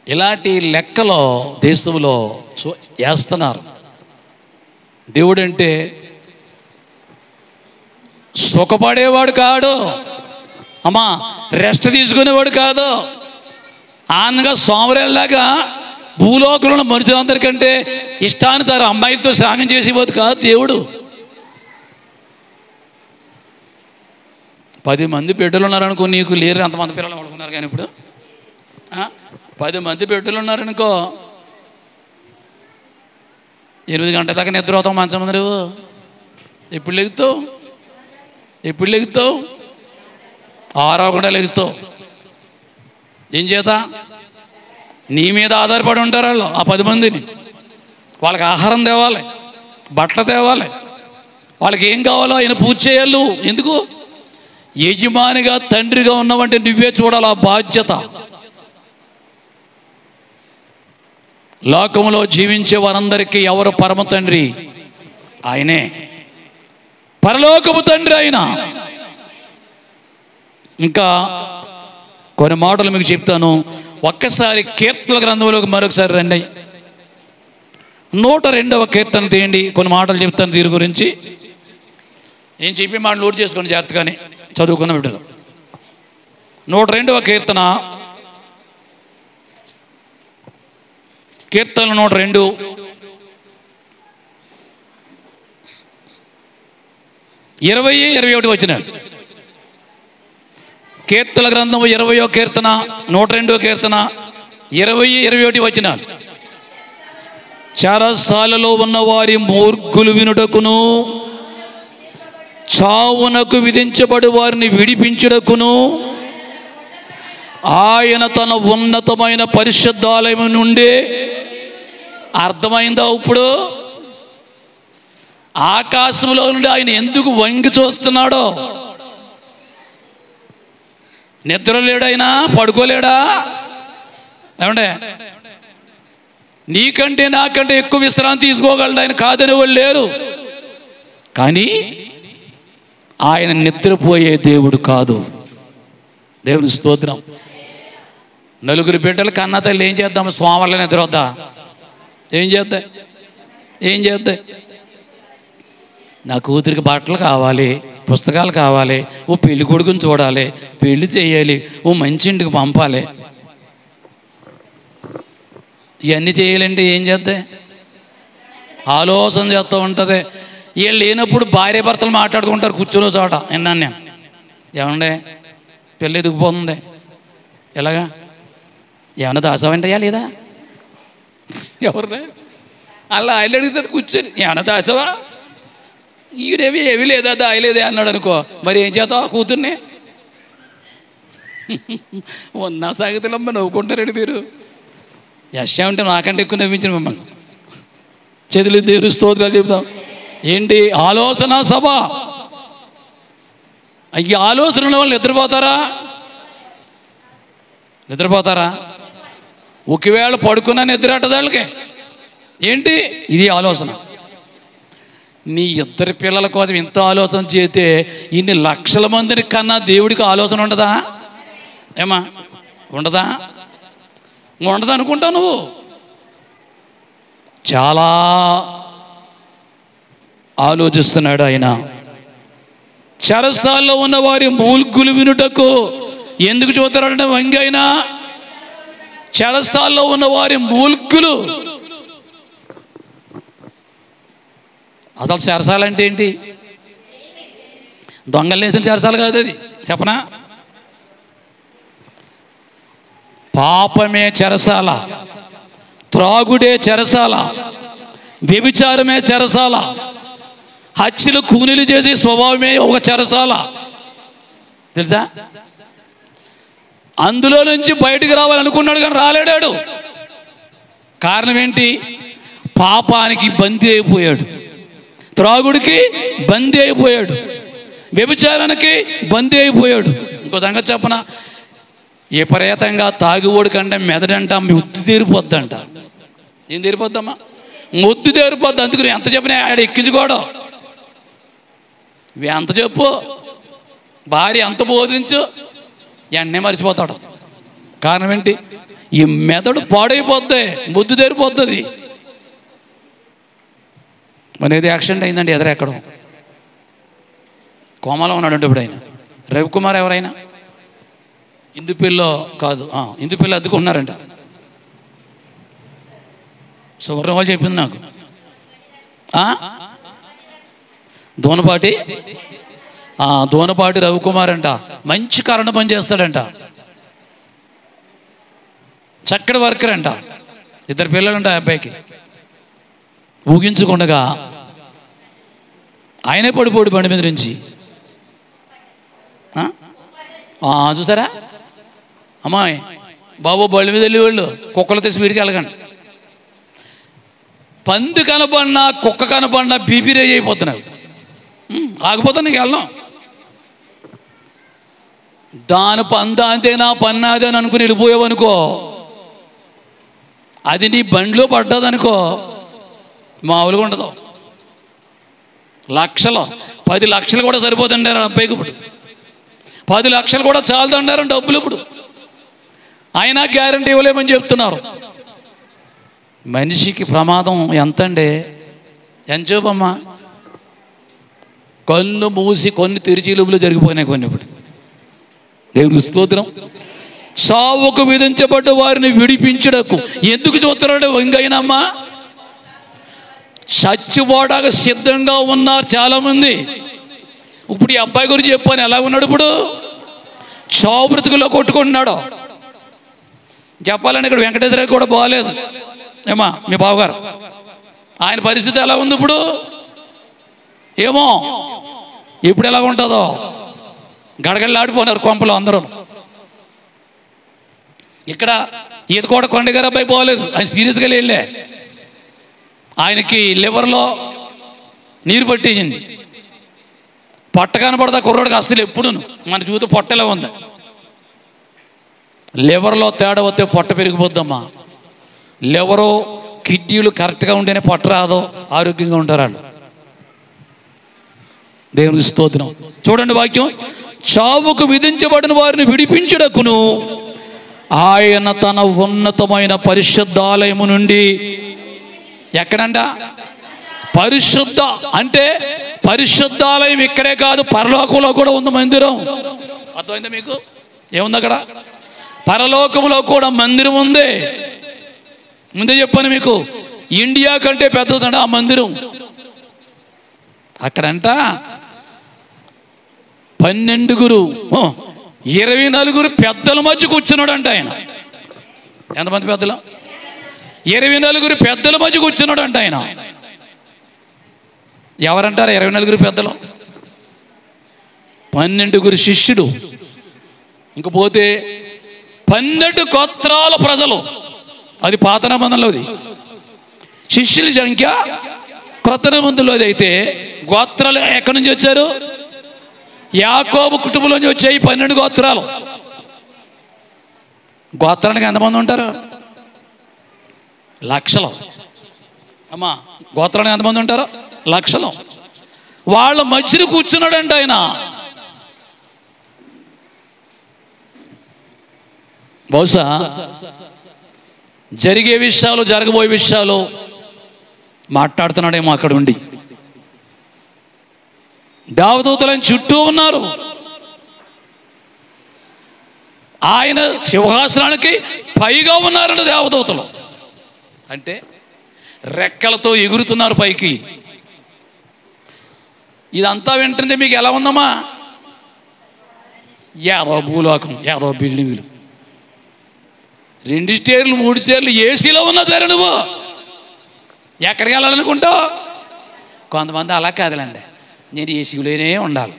Speaker 1: ఇలాంటి లెక్కలో దేశంలో వేస్తున్నారు. దేవుడంటే సుఖపడేవాడు కాడు అమ్మా, రెస్ట్ తీసుకునేవాడు కాదు. ఆనగా సోమరేలాగా భూలోకంలో మనుషులందరికంటే ఇష్టానుసారం అమ్మాయిలతో స్నానం చేసేవాడు కాదు దేవుడు. 10 మంది బిడ్డలు ఉన్నారనుకో, నీకు లేరు అంతమంది పిల్లలు పడుకున్నారు. కానీ ఇప్పుడు 10 మంది బిడ్డలు ఉన్నారనుకో, 8 గంటల దాకా నిద్ర అవుతావు మంచం ముందు. నువ్వు ఎప్పుడు లెగుతావు? 6 అవ్వకుండా లెగుతావు. ఏం చేత? నీ మీద ఆధారపడి ఉంటారు వాళ్ళు. ఆ 10 మందిని వాళ్ళకి ఆహారం తేవాలి, బట్టలు తేవాలి, వాళ్ళకి ఏం కావాలో ఆయన పూజ చేయాలి. ఎందుకు? యజమానిగా తండ్రిగా ఉన్నావంటే నువ్వే చూడాలి ఆ బాధ్యత. లోకంలో జీవించే వారందరికీ ఎవరు పరమ తండ్రి? ఆయనే, పరలోకపు తండ్రి ఆయన. ఇంకా కొన్ని మాటలు మీకు చెప్తాను. ఒక్కసారి కీర్తనల గ్రంథంలోకి మరొకసారి రండి. 102వ కీర్తన తీయండి. కొన్ని మాటలు చెప్తాను దీని గురించి. నేను చెప్పి మాట నోట్ చేసుకోండి జాగ్రత్తగానే, చదువుకున్న బిడ్డలు. 102వ కీర్తన, కీర్తనలు 102 20-21 వచ్చిన కీర్తనల గ్రంథము 20వ కీర్తన 102వ కీర్తన 20-21 వచ్చిన. చెరసాలలో ఉన్న వారి మూర్ఖులు వినుటకును, చావునకు విధించబడి వారిని విడిపించుటకును ఆయన తన ఉన్నతమైన పరిశుద్ధాలయం నుండి, అర్థమైందా ఇప్పుడు? ఆకాశంలో నుండి ఆయన ఎందుకు వంగి చూస్తున్నాడో? నిద్ర లేడైనా, పడుకోలేడా? ఏమంటే నీకంటే నాకంటే ఎక్కువ విశ్రాంతి తీసుకోగలడు ఆయన, కాదని వాళ్ళు లేరు. కానీ ఆయన నిద్రపోయే దేవుడు కాదు. దేవుని స్తోత్రం. నలుగురు బిడ్డలు కన్నా తల్లి ఏం చేద్దాం? స్వామి నిద్ర వద్దా? ఏం చేద్దాం? నా కూతురికి బట్టలు కావాలి, పుస్తకాలు కావాలి, ఓ పెళ్లి కొడుకుని చూడాలి, పెళ్లి చేయాలి, ఓ మంచి ఇంటికి పంపాలి. ఇవన్నీ చేయాలంటే ఏం చేద్దాం? ఆలోచన చేస్తూ ఉంటుంది. వీళ్ళు లేనప్పుడు భార్య భర్తలు మాట్లాడుకుంటారు కూర్చొని చోట. విన్నాను నేను. ఏమండే పెళ్ళి ఎదిగిపోతుంది, ఎలాగా? ఏమన్నా దాసావంటయా లేదా? ఎవరు అలా ఆయన అడుగుతుంది కూర్చొని, ఏమన్నా దాసావా? ఈడేవి ఏవి లేదా, దాయలేదే అన్నాడు అనుకో, మరి ఏం చేస్తావు కూతుర్ని? ఉన్న సాగితేలమ్మ నవ్వుకుంటారండి మీరు. యశ ఉంటే నాకంటే ఎక్కువ నవ్వించిన మిమ్మల్ని. చేతులు దేవుని స్తోత్రాలు చెబుతాం. ఏంటి ఆలోచన సభ? ఈ ఆలోచన ఉన్న వాళ్ళు నిద్రపోతారా? ఒకవేళ పడుకున్నా నిద్రటది వాళ్ళకి. ఏంటి ఇది ఆలోచన? నీ ఇద్దరు పిల్లల కోసం ఇంత ఆలోచన చేస్తే ఇన్ని లక్షల మందిని కన్నా దేవుడికి ఆలోచన ఉండదా? ఏమా ఉండదా? అనుకుంటావు నువ్వు. చాలా ఆలోచిస్తున్నాడు ఆయన. చెరసాల్లో ఉన్న వారి మూల్గులు వినుటకు ఎందుకు చూస్తారంటే వంగి అయినా చెరసాల్లో ఉన్న వారి మూల్గులు. అసలు చెరసాల అంటే ఏంటి? దొంగలు వేసిన చెరసాలు కాదు అది. చెప్పనా? పాపమే చెరసాల, త్రాగుడే చెరసాల, వ్యభిచారమే చెరసాల, హత్యలు కూనీలు చేసే స్వభావమే ఒక చెరసాల. తెలుసా? అందులో నుంచి బయటకు రావాలనుకున్నాడు కానీ రాలేడాడు. కారణం ఏంటి? పాపానికి బందీ అయిపోయాడు, త్రాగుడికి బందీ అయిపోయాడు, వ్యభిచారానికి బందీ అయిపోయాడు. ఇంకో సంగతి చెప్పనా? విపరీతంగా తాగుబోడు కంటే మెదడంట ముద్దు తీరిపోద్దంట. ఏం తీరిపోద్దమ్మా? ముద్దు తీరిపోద్ది. అందుకని ఎంత చెప్పినా ఆడ ఎక్కించుకోవడం. ఎంత చెప్పు, భార్య ఎంత బోధించు, వెంటనే మర్చిపోతాడు. కారణం ఏంటి? ఈ మెదడు పాడైపోద్ది, ముద్దు తీరిపోద్ది. మరి ఏది యాక్సిడెంట్ అయిందండి, ఎక్కడం కోమలో ఉన్నాడు. ఇప్పుడు ఆయన రవికుమార్ ఎవరైనా ఇందుపిల్లో కాదు, ఇందుపిల్ల అద్దుకున్నారంట. సువర్ణ వాళ్ళు చెప్పింది నాకు. దోనపాటి రవికుమార్ అంట. మంచి కరెంట్ పని చేస్తాడంట, చక్కటి వర్కర్ అంట. 2 పిల్లలుంట ఆ అబ్బాయికి. ఊగించకుండగా ఆయనే పడిపోడు బండి మీద నుంచి. చూసారా అమ్మాయి బాబు, బళ్ళు మీద వెళ్ళి వాళ్ళు కుక్కలతో స్పీడ్కి వెళ్ళకండి. పంది కనపడినా కుక్క కనపడినా బీపీ రేజ్ అయిపోతున్నావు. ఆగిపోతా నీకు వెళ్ళం. దాని పంద అంతేనా పన్నాది అని అనుకుని వెళ్ళిపోయావు అనుకో, అది నీ బండిలో పడ్డదనుకో మామూలుగా ఉండదు. లక్షలు 10 లక్షలు కూడా సరిపోతుండారు అబ్బాయికి. ఇప్పుడు 10 లక్షలు కూడా చాలుతుండారు డబ్బులు. ఇప్పుడు అయినా గ్యారంటీ ఇవ్వలేమని చెప్తున్నారు. మనిషికి ప్రమాదం ఎంతండి? ఎంత చూపమ్మా? కన్ను మూసి కొన్ని తెరిచిలుపులు జరిగిపోయినాయి కొన్ని. ఇప్పుడు దేవుని స్తోత్రం. సావుకు విధించబడ్డ వారిని విడిపించడకు ఎందుకు చూస్తున్నాడు వంగైనమ్మా? చచ్చిపోవడానికి సిద్ధంగా ఉన్నారు చాలామంది. ఇప్పుడు ఈ అబ్బాయి గురించి చెప్పాను, ఎలా ఉన్నాడు? ఇప్పుడు చావు బ్రతుకుల్లో కొట్టుకుంటున్నాడు. చెప్పాలంటే ఇక్కడ వెంకటేశ్వర కూడా బాగలేదు. ఏమా మీ బావగారు, ఆయన పరిస్థితి ఎలా ఉంది ఇప్పుడు? ఏమో ఇప్పుడు ఎలా ఉంటుందో. గడగడలాడిపోయినారు కొంపలో అందరూ. ఇక్కడ ఈత కూడా కొండగారు అబ్బాయి పోలేదు, ఆయన సీరియస్గా వెళ్ళే. ఆయనకి లివర్లో నీరు పట్టేసింది. పొట్ట కనపడదా కుర్రోడికి అసలు ఎప్పుడు. మన చూస్తే పొట్టలో ఉంది. లివర్లో తేడా వస్తే పొట్ట పెరిగిపోద్దమ్మా. లివరు కిడ్నీలు కరెక్ట్గా ఉంటేనే పొట్ట రాదో, ఆరోగ్యంగా ఉంటారు వాళ్ళు. దేవునికి స్తోత్రం. చూడండి వాక్యం, చావుకు విధించబడిన వారిని విడిపించుటకును ఆయన తన ఉన్నతమైన పరిశుద్ధాలయము నుండి, ఎక్కడంట పరిశుద్ధ అంటే పరిశుద్ధాలయం ఇక్కడే కాదు, పరలోకంలో కూడా ఉంది మందిరం. అర్థమైందా మీకు? ఏముంది అక్కడ? పరలోకంలో కూడా మందిరం ఉంది. ముందే చెప్పాను మీకు, ఇండియా కంటే పెద్దదంట ఆ మందిరం. అక్కడంట 12 24 పెద్దల మధ్య కూర్చున్నాడంట ఆయన. ఎంతమంది పెద్దలు? 24 పెద్దల మధ్య కూర్చున్నాడంట ఆయన. ఎవరంటారు 24 పెద్దలు? 12 శిష్యుడు. ఇంకపోతే 12 గోత్రాల ప్రజలు. అది పాత నిబంధనలోది. శిష్యుల సంఖ్య క్రొత్త నిబంధనలోది. అయితే గోత్రాలు ఎక్కడి నుంచి వచ్చారు? యాకోబు కుటుంబంలోంచి వచ్చాయి 12 గోత్రాలు. గోత్రానికి ఎంతమంది ఉంటారు? లక్షలు. అమ్మా, గోత్రానికి ఎంతమంది ఉంటారు? లక్షలు. వాళ్ళ మధ్యన కూర్చున్నాడంట ఆయన. బహుశా జరిగే విషయాలు, జరగబోయే విషయాలు మాట్లాడుతున్నాడేమో అక్కడ ఉండి. దేవదూతలను చుట్టూ ఉన్నారు. ఆయన సింహాసనానికి పైగా ఉన్నారంట దేవదూతలు. అంటే రెక్కలతో ఎగురుతున్నారు పైకి. ఇదంతా వింటుంటే మీకు ఎలా ఉందమ్మా? ఏదో భూలోకం, ఏదో బిల్డింగులు, 2 స్టేర్లు 3 స్టేర్లు ఏసీలో ఉన్నా సరే నువ్వు ఎక్కడికి వెళ్ళాలనుకుంటావు? కొంతమంది అలా కాదులండి, నేను ఏసీలోనే ఉండాలి,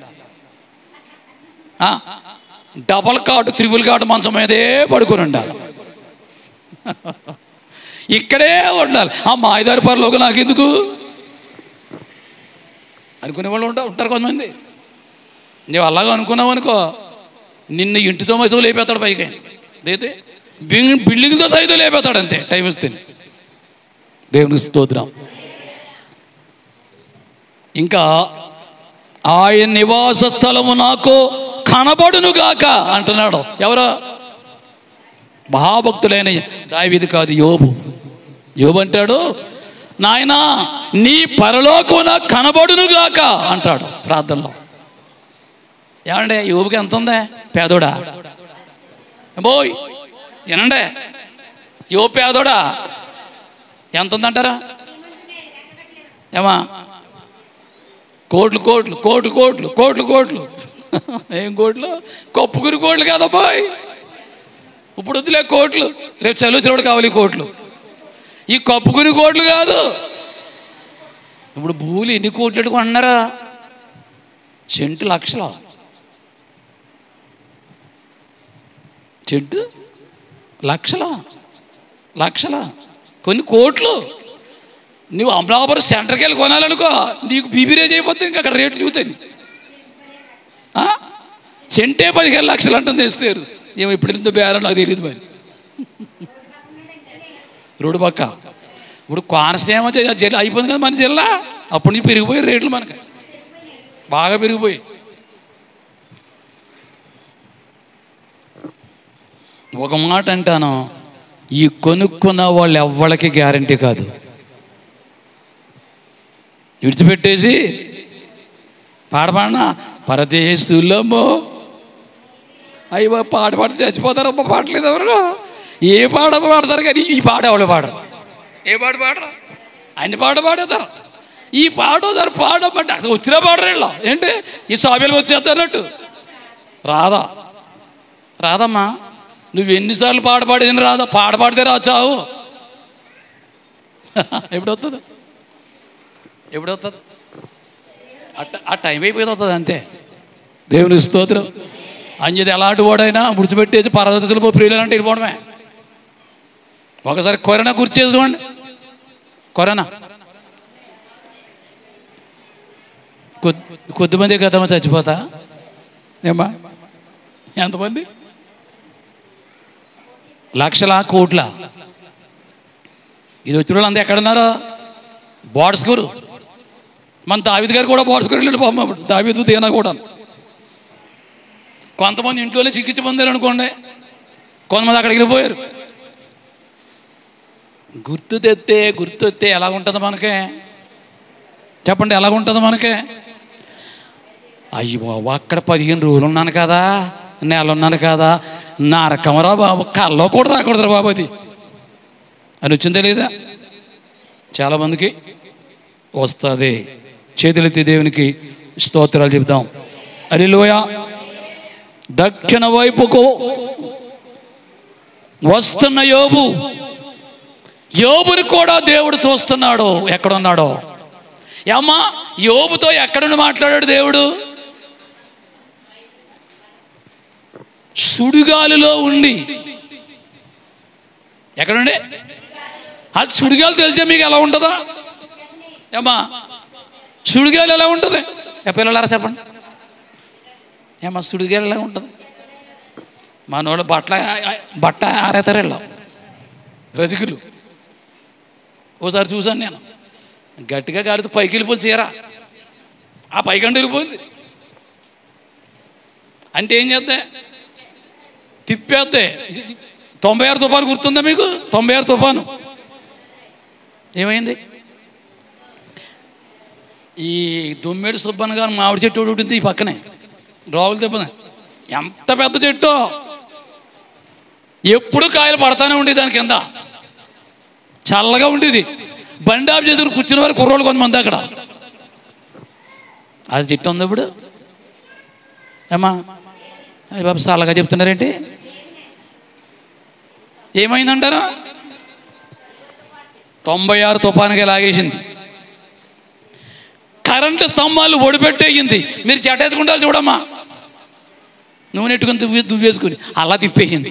Speaker 1: డబల్ కాటు త్రిబుల్ కాటు మంచం మీదే పడుకొని ఉండాలి, ఇక్కడే ఉండాలి, ఆ మాయదారి పరలోకి నాకెందుకు అనుకునే వాళ్ళు ఉంటారు కొంతమంది. నువ్వు అలాగా అనుకున్నావు అనుకో, నిన్ను ఇంటితో మసలు లేపేస్తాడు పైకి, అయితే బిల్డింగ్తో సైతం లేపేస్తాడు అంతే టైం వస్తే. దేవుని స్తోత్రం. ఇంకా ఆయన నివాస స్థలము నాకు కనబడును గాక అంటున్నాడు. ఎవరు? మహాభక్తులైన దావీదు కాదు, యోబు. యోబు అంటాడు, నాయనా నీ పరలోకము నాకు కనబడును గాక అంటాడు ప్రార్థనలో. ఏమంటే యోబుకి ఎంత ఉందే? పేదోడా బోయ్, ఏనండే యోబు పేదోడా? ఎంత ఉందంటారా? ఏమా? కోట్లు కోట్లు కోట్లు కోట్లు కోట్లు కోట్లు. ఏం కోట్లు? కప్పుకుని కోట్లు కాదబ్బాయ్, ఇప్పుడు వద్దులే కోట్లు, రేపు చదువుతున్నాడు కావాలి కోట్లు. ఈ కప్పుకుని కోట్లు కాదు. ఇప్పుడు భూములు ఎన్ని కోట్లు ఎట్టుకుంటున్నారా? సెంటు లక్షలు, చెట్టు లక్షల కొన్ని కోట్లు. నువ్వు అమలాపురం సెంటర్కి వెళ్ళి కొనాలనుకో, నీకు బీబీరేజ్ అయిపోతే ఇంకా అక్కడ రేట్లు చూతాయి. సెంటే 15 లక్షలు అంటుంది వేస్తారు. ఏమో ఇప్పుడు ఎంత బేరం నాకు తెలియదు మరి. రోడ్డు పక్క ఇప్పుడు కోనసీమ జిల్లా అయిపోయింది కదా మన జిల్లా. అప్పటి నుంచి పెరిగిపోయి రేట్లు మనకి బాగా పెరిగిపోయి. ఒక మాట అంటాను, ఈ కొనుక్కున్న వాళ్ళు ఎవ్వరికి గ్యారంటీ కాదు. విడిచిపెట్టేసి పాడపాడినా పరదేశులమ్మో అయ్యో పాట పాడితే చచ్చిపోతారమ్మా. పాడలేదు ఎవరు? ఏ పాట పాడతారు కానీ ఈ పాట ఎవరు పాడరు. ఏ పాట పాడరు? అన్ని పాట పాడతారు. ఈ పాట సార్ పాడమంటే అసలు వచ్చినా పాడరు వీళ్ళు. ఏంటి ఈ సాబేలకు వచ్చేస్తా అన్నట్టు. రాదమ్మా. నువ్వు ఎన్నిసార్లు పాట పాడేదని రాదా? పాట పాడితే రాచావు. ఎప్పుడవుతుంది? ఆ టైం అయిపోయింది వస్తుంది అంతే. దేవుని స్తోత్రం. అంజది ఎలాంటి వాడైనా ముడిచిపెట్టేసి పరదతులు ప్రియులు అంటే వెళ్ళిపోవడమే. ఒకసారి కరోనా గుర్తు చేసుకోండి. కరోనా కొద్దిమంది కదమ్మా చచ్చిపోతా ఏమ్మా? ఎంతమంది? లక్షల కోట్ల. ఇది వచ్చిన వాళ్ళు అంతా ఎక్కడున్నారో బోర్డ్ స్కూరు. మన దావీదు గారు కూడా బోర్డ్ స్కూర్ వెళ్ళాడు బామ్మ. దావీదు తీనా కూడా. కొంతమంది ఇంట్లోనే చికిత్స పొందారు అనుకోండి, కొంతమంది అక్కడికి వెళ్ళిపోయారు. గుర్తు తెస్తే ఎలా ఉంటుంది మనకే? చెప్పండి, ఎలాగుంటుంది మనకే? అయ్యో అక్కడ 15 రోజులు ఉన్నాను కదా, నెల ఉన్నాను కదా, నరకమరా బాబు, కల్లో కూడా రాకూడదురా బాబు అది అని వచ్చిందే లేదా? చాలామందికి వస్తుంది. చేతులెత్తి దేవునికి స్తోత్రాలు చెప్దాం. హల్లెలూయా. దక్షిణ వైపుకు వస్తున్న యోబుని కూడా దేవుడు చూస్తున్నాడు. ఎక్కడున్నాడో అమ్మా, యోబుతో ఎక్కడుండి మాట్లాడాడు దేవుడు? సుడిగాలిలో ఉండి. ఎక్కడుండి? అది సుడిగాలి తెలిసే మీకు ఎలా ఉంటుందా ఏమ్మా? సుడిగాలి ఎలా ఉంటుంది? పిల్లలారా చెప్పండి ఏమ్మా, సుడిగాలి ఎలా ఉంటుంది? మనోడు బట్ట ఆరేతారు వెళ్ళాం రజకులు. ఓసారి చూశాను నేను, గట్టిగా కాలితే పైకి వెళ్ళిపోయి చీర ఆ పైకండి వెళ్ళిపోయింది. అంటే ఏం చేస్తే తిప్పేస్తే. 96 తుఫాను గుర్తుందా మీకు? 96 తుఫాను ఏమైంది? ఈ దొమ్మేడు సుబ్బన్న గారు మామిడి చెట్టు ఉంటుంది ఈ పక్కనే, రావులు దెబ్బన. ఎంత పెద్ద చెట్టు, ఎప్పుడు కాయలు పడతానే ఉండేది దాని కింద, చల్లగా ఉండేది. బండి ఆఫ్ చేసుకుని కూర్చున్న వారు కుర్రోళ్ళు కొంతమంది అక్కడ. అది చెట్టు ఉంది ఇప్పుడు ఏమ్మా? అయ్య బాబు చల్లగా చెప్తున్నారేంటి? ఏమైందంటారా? 96 తుఫానుగా లాగేసింది. కరెంటు స్తంభాలు ఒడిపెట్టేయింది. మీరు చెట్టేసుకుంటారు చూడమ్మా, నూనె ఎట్టుకుని దువ్వేసుకుని అలా తిప్పేసింది.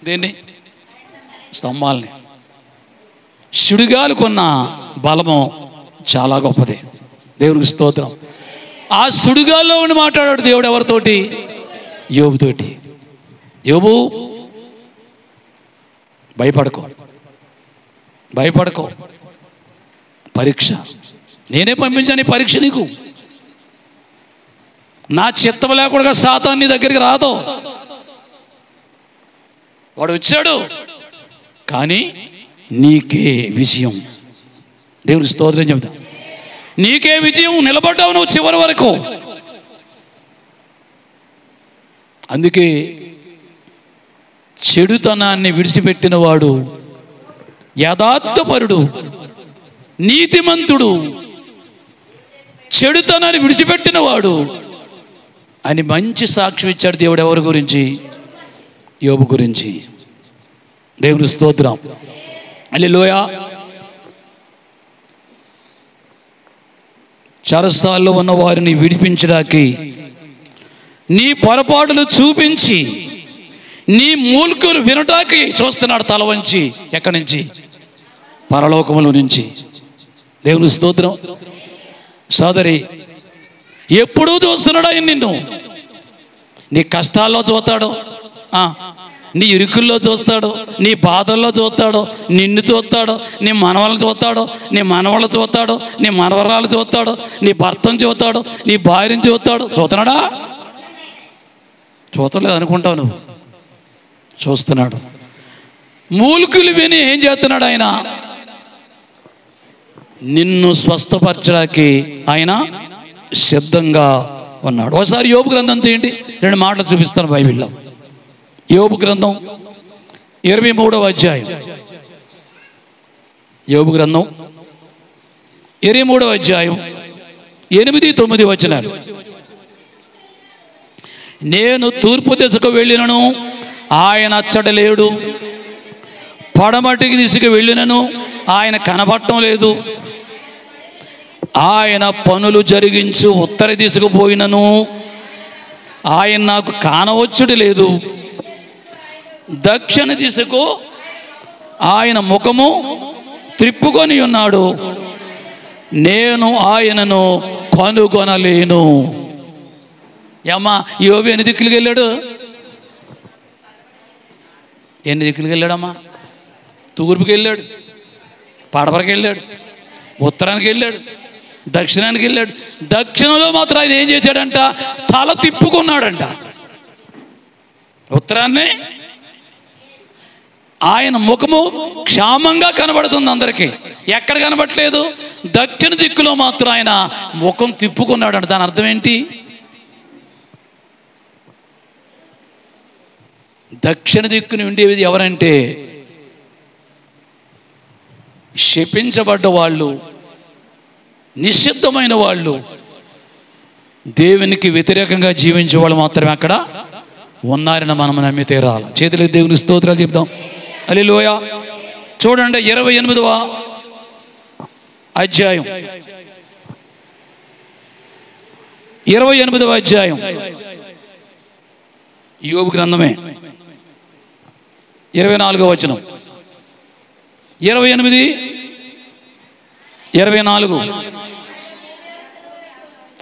Speaker 1: దేన్ని? స్తంభాలని. సుడిగాలుకున్న బలము చాలా గొప్పది. దేవునికి స్తోత్రం. ఆ సుడిగాల్లో ఉండి మాట్లాడాడు దేవుడు ఎవరితోటి? యోబుతోటి. యోబు, భయపడకో, పరీక్ష నేనే పంపించాను. ఈ పరీక్ష నీకు నా చిత్తం లేకుండా సాతాను నీ దగ్గరికి రాదు. వాడు వచ్చాడు కానీ నీకే విజయం. దేవునికి స్తోత్రం చెప్తా. నీకే విజయం. నిలబడ్డావు నువ్వు చివరి వరకు. అందుకే చెడుతనాన్ని విడిచిపెట్టిన వాడు యథార్థపరుడు, నీతిమంతుడు. చెడుతనాన్ని విడిచిపెట్టిన వాడు అని మంచి సాక్ష్యం ఇచ్చాడు దేవుడు. ఎవరి గురించి? యోబు గురించి. దేవుని స్తోత్రం. హల్లెలూయా. చెరసాల్లో ఉన్న వారిని విడిపించడానికి, నీ పొరపాటును చూపించి నీ మూల్గులు వినటానికి చూస్తున్నాడు తల వంచి. ఎక్కడి నుంచి? పరలోకముల నుంచి. దేవుని స్తోత్రం. సోదరి, ఎప్పుడూ చూస్తున్నాడు ఆయన నిన్ను. నీ కష్టాల్లో చూస్తాడు, నీ ఇరుకుల్లో చూస్తాడు, నీ బాధల్లో చూస్తాడు, నిన్ను చూస్తాడు, నీ మనవలను చూస్తాడు, నీ మనవళ్ళు చూస్తాడు, నీ మనవరాలు చూస్తాడు, నీ భర్తను చూస్తాడు, నీ భార్యను చూస్తాడు. చూస్తున్నాడా? చూస్తలేదు అనుకుంటావు నువ్వు. చూస్తున్నాడు. మూలుకులు విని ఏం చేస్తున్నాడు ఆయన? నిన్ను స్వస్థపరచడానికి ఆయన సిద్ధంగా ఉన్నాడు. ఒకసారి యోబు గ్రంథం ఏంటి 2 మాటలు చూపిస్తాను బైబిల్లో. యోబు గ్రంథం 23వ అధ్యాయం. యోబు గ్రంథం 23వ అధ్యాయం 8-9 వచనాలు. నేను తూర్పు దిశకు వెళ్ళినను ఆయన అచ్చట లేడు, పడమటికి దిశకు వెళ్ళినను ఆయన కనబడటం లేదు. ఆయన పనులు జరిగించు ఉత్తర దిశకు పోయినను ఆయన నాకు కానవచ్చుడు లేదు. దక్షిణ దిశకు ఆయన ముఖము త్రిప్పుకొని ఉన్నాడు. నేను ఆయనను కనుగొనలేను. ఏమ్మా యోబు ఎన్ని దిక్కులకి వెళ్ళాడు? ఎన్ని దిక్కులకి వెళ్ళాడమ్మా? తూర్పుకి వెళ్ళాడు, పడమరకి వెళ్ళాడు, ఉత్తరానికి వెళ్ళాడు, దక్షిణానికి వెళ్ళాడు. దక్షిణంలో మాత్రం ఆయన ఏం చేశాడంట? తల తిప్పుకున్నాడంట. ఉత్తరాన్ని ఆయన ముఖము క్షేమంగా కనబడుతుంది అందరికీ. ఎక్కడ కనబడట్లేదు? దక్షిణ దిక్కులో మాత్రం ఆయన ముఖం తిప్పుకున్నాడంట. దాని అర్థం ఏంటి? దక్షిణ దిక్కుని ఉండేది ఎవరంటే శపించబడ్డ వాళ్ళు, నిషిద్ధమైన వాళ్ళు, దేవునికి వ్యతిరేకంగా జీవించే వాళ్ళు మాత్రమే అక్కడ ఉన్నారని మనం నమ్మి తీరాలి. చేతులకు దేవుని స్తోత్రాలు చెప్దాం. హల్లెలూయా. చూడండి 28వ అధ్యాయం, 28వ అధ్యాయం యోబు గ్రంథమే, 24వ వచనం. 28, 24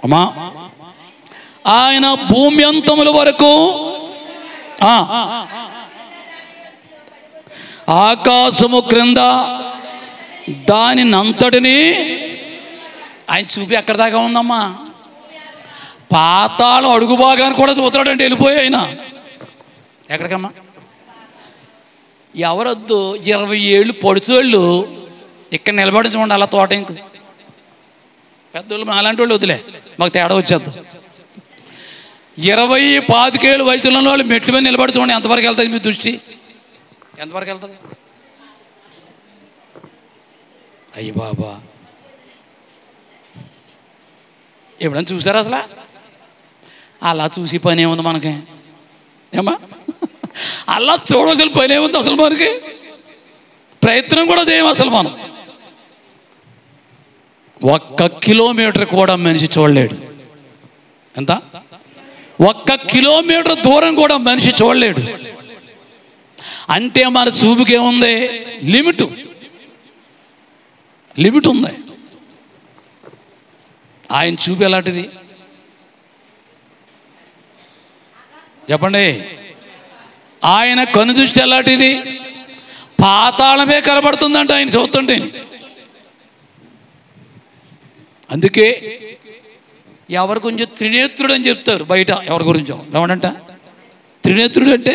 Speaker 1: అమ్మా. ఆయన భూమి అంతముల వరకు ఆకాశము క్రింద దానినంతటిని ఆయన చూపి ఎక్కడి దాకా ఉందమ్మా? పాతాళం అడుగు భాగాన్ని కూడా చూస్తాడంటే వెళ్ళిపోయి ఆయన ఎక్కడికమ్మా? ఎవరొద్దు 20 ఏళ్ళు పొడిచోళ్ళు ఇక్కడ నిలబడి చూడండి, అలా తోట ఇంకు పెద్దోళ్ళు అలాంటి వాళ్ళు వదిలే, మాకు తేడా వచ్చేద్దాం. 20-25 ఏళ్ళు వయసులో వాళ్ళు మెట్ల మీద నిలబడి చూడండి, ఎంతవరకు వెళ్తుంది మీ దృష్టి? ఎంతవరకు వెళ్తుంది? అయ్యి బాబా, ఎప్పుడైనా చూసారా అసలు? అలా చూసి పని ఏముంది మనకి? ఏమా అలా చూడవలసిన పని ఏముంది అసలు మనకి? ప్రయత్నం కూడా చేయము అసలు మనం. 1 కిలోమీటర్ కూడా మనిషి చూడలేడు. ఎంత? 1 కిలోమీటర్ దూరం కూడా మనిషి చూడలేడు. అంటే మన చూపుకి ఏముంది? లిమిట్ ఉంది. ఆయన చూపు ఎలాంటిది చెప్పండి? ఆయన కనుదృష్టి ఎలాంటిది? పాతాళమే కనబడుతుందంట ఆయన చూస్తుంటే. అందుకే ఎవరి గురించో త్రినేత్రుడు అని చెప్తారు బయట. ఎవరి గురించో ఏమంట? త్రినేత్రుడు అంటే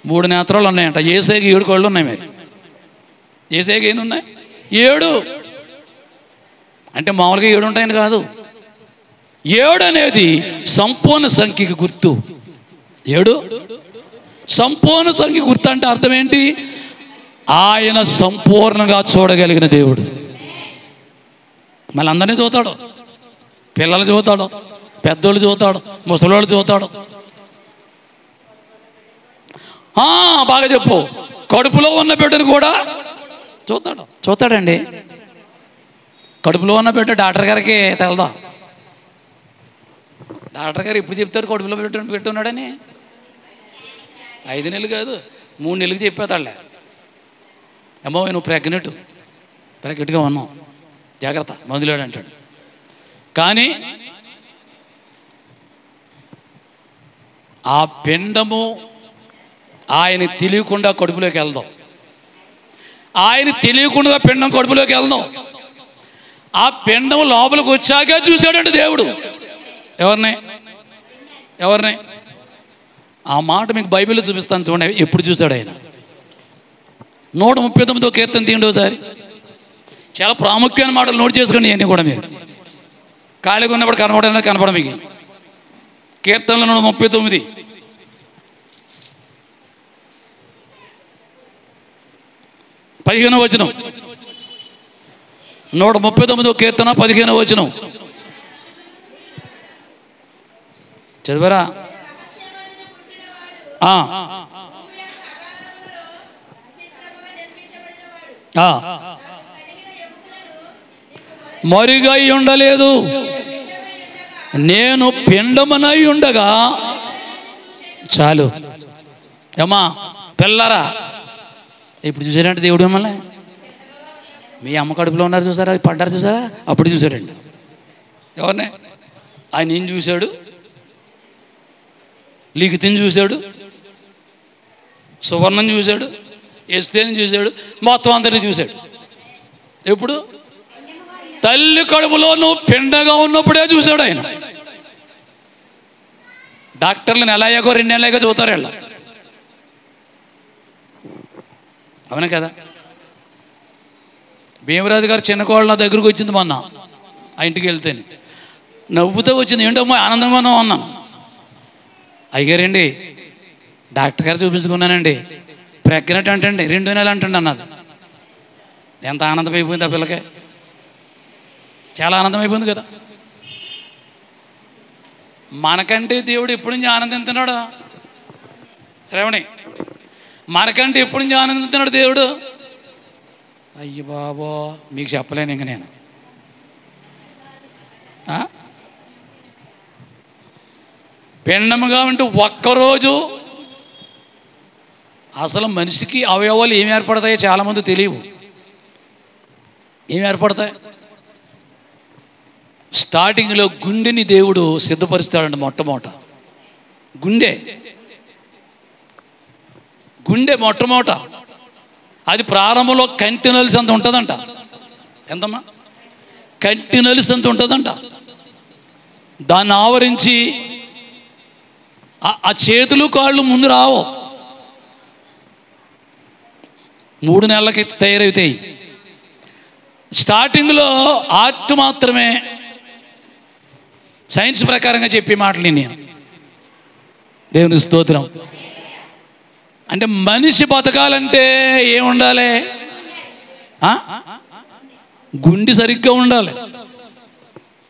Speaker 1: 3 నేత్రాలు ఉన్నాయంట. యేసయ్యకి 7 కళ్ళు ఉన్నాయి. మరి యేసయ్యకి ఎన్ని ఉన్నాయి? 7. అంటే మామూలుగా 7 ఉంటాయని కాదు. 7 అనేది సంపూర్ణ సంఖ్యకి గుర్తు. 7 సంపూర్ణ సంఖ్య గుర్తు. అంటే అర్థం ఏంటి? ఆయన సంపూర్ణంగా చూడగలిగిన దేవుడు. మళ్ళీ అందరినీ చూస్తాడు. పిల్లలు చూస్తాడు, పెద్దోళ్ళు చూస్తాడు, ముసలోళ్ళు చూస్తాడు. బాగా చెప్పు. కడుపులో ఉన్న బిడ్డను కూడా చూస్తాడండి. కడుపులో ఉన్న బిడ్డ డాక్టర్ గారికి తెలదా? డాక్టర్ గారు ఇప్పుడు చెప్తారు కడుపులో పెట్టున్నాడని. 5 నెలలు కాదు, 3 నెలలకు చెప్పేతాళ్ళే. ఏమో నువ్వు ప్రెగ్నెంట్గా ఉన్నావు, జాగ్రత్త, మందులేడు అంటాడు. కానీ ఆ పిండము ఆయన తెలియకుండా కడుపులోకి వెళ్దాం. ఆయన తెలియకుండా పిండం కడుపులోకి వెళ్దాం. ఆ పిండం లోపలికి వచ్చాక చూశాడంటే దేవుడు. ఎవరిని? ఆ మాట మీకు బైబిల్లో చూపిస్తాను చూడండి. ఎప్పుడు చూశాడు ఆయన? 139వ కీర్తన తీయండి ఒకసారి. చాలా ప్రాముఖ్యమైన మాటలు నోట్ చేసుకోండి. ఇవన్నీ కూడా మీరు ఖాళీగా ఉన్నప్పుడు కనపడ మీకు. కీర్తనలో 139, 15వ వచనం. 139వ కీర్తన 15వ వచనం చదివారా? మరుగై ఉండలేదు, నేను పిండమనై ఉండగా చాలు. ఏమా పిల్లరా, ఇప్పుడు చూసారంటే దేవుడు మిమ్మల్ని మీ అమ్మ కడుపులో ఉన్నారు చూసారా, పడ్డారు చూసారా, అప్పుడు చూసారండి. ఎవరినే? ఆయన ఏం చూశాడు? లిఖితిని చూశాడు, సువర్ణం చూశాడు, ఎస్తేని చూశాడు, మొత్తం అందరినీ చూశాడు. ఎప్పుడు? తల్లి కడుపులో నువ్వు పిండగా ఉన్నప్పుడే చూశాడు ఆయన. డాక్టర్లు నెల అయ్యాకో 2 నెలలు అయ్యాకో చూతారు వీళ్ళ. అవునా కదా? భీమరాజు గారు చిన్న కోళ్ళ నా దగ్గరకు వచ్చింది మొన్న, ఆ ఇంటికి వెళ్తేనే నవ్వుతూ వచ్చింది. ఏంటమ్మో ఆనందంగా ఉన్నాను. అయ్యారండి, డాక్టర్ గారు చూపించుకున్నానండి, ప్రెగ్నెంట్ అంటండి, 2 నెలలు అంటండి అన్నది. ఎంత ఆనందం అయిపోయింది ఆ పిల్లకే, చాలా ఆనందం అయిపోయింది కదా. మనకంటే దేవుడు ఎప్పుడు నుంచి ఆనందిస్తున్నాడు శ్రవణి, మనకంటే ఎప్పుడు నుంచి ఆనందిస్తున్నాడు దేవుడు. అయ్య బాబో మీకు చెప్పలేను ఇంక నేను. పిండముగా ఉంటూ ఒక్కరోజు అసలు మనిషికి అవయవాలు ఏమి ఏర్పడతాయో చాలామంది తెలియవు. ఏమి ఏర్పడతాయి? స్టార్టింగ్లో గుండెని దేవుడు సిద్ధపరుస్తాడండి. మొట్టమొదట గుండె మొట్టమొదట అది ప్రారంభంలో కంటినల్స్ అంత ఉంటుందంట. ఎంతమ్మా? కంటినల్స్ అంత ఉంటుందంట. దాన్ని ఆవరించి ఆ చేతులు కాళ్ళు ముందు రావు, 3 నెలలకి తయారవుతాయి. స్టార్టింగ్లో ఆర్ట్ మాత్రమే, సైన్స్ ప్రకారంగా చెప్పే మాటలు నేను. దేవుని స్తోత్రం. అంటే మనిషి బతకాలంటే ఏముండాలి? గుండె సరిగ్గా ఉండాలి.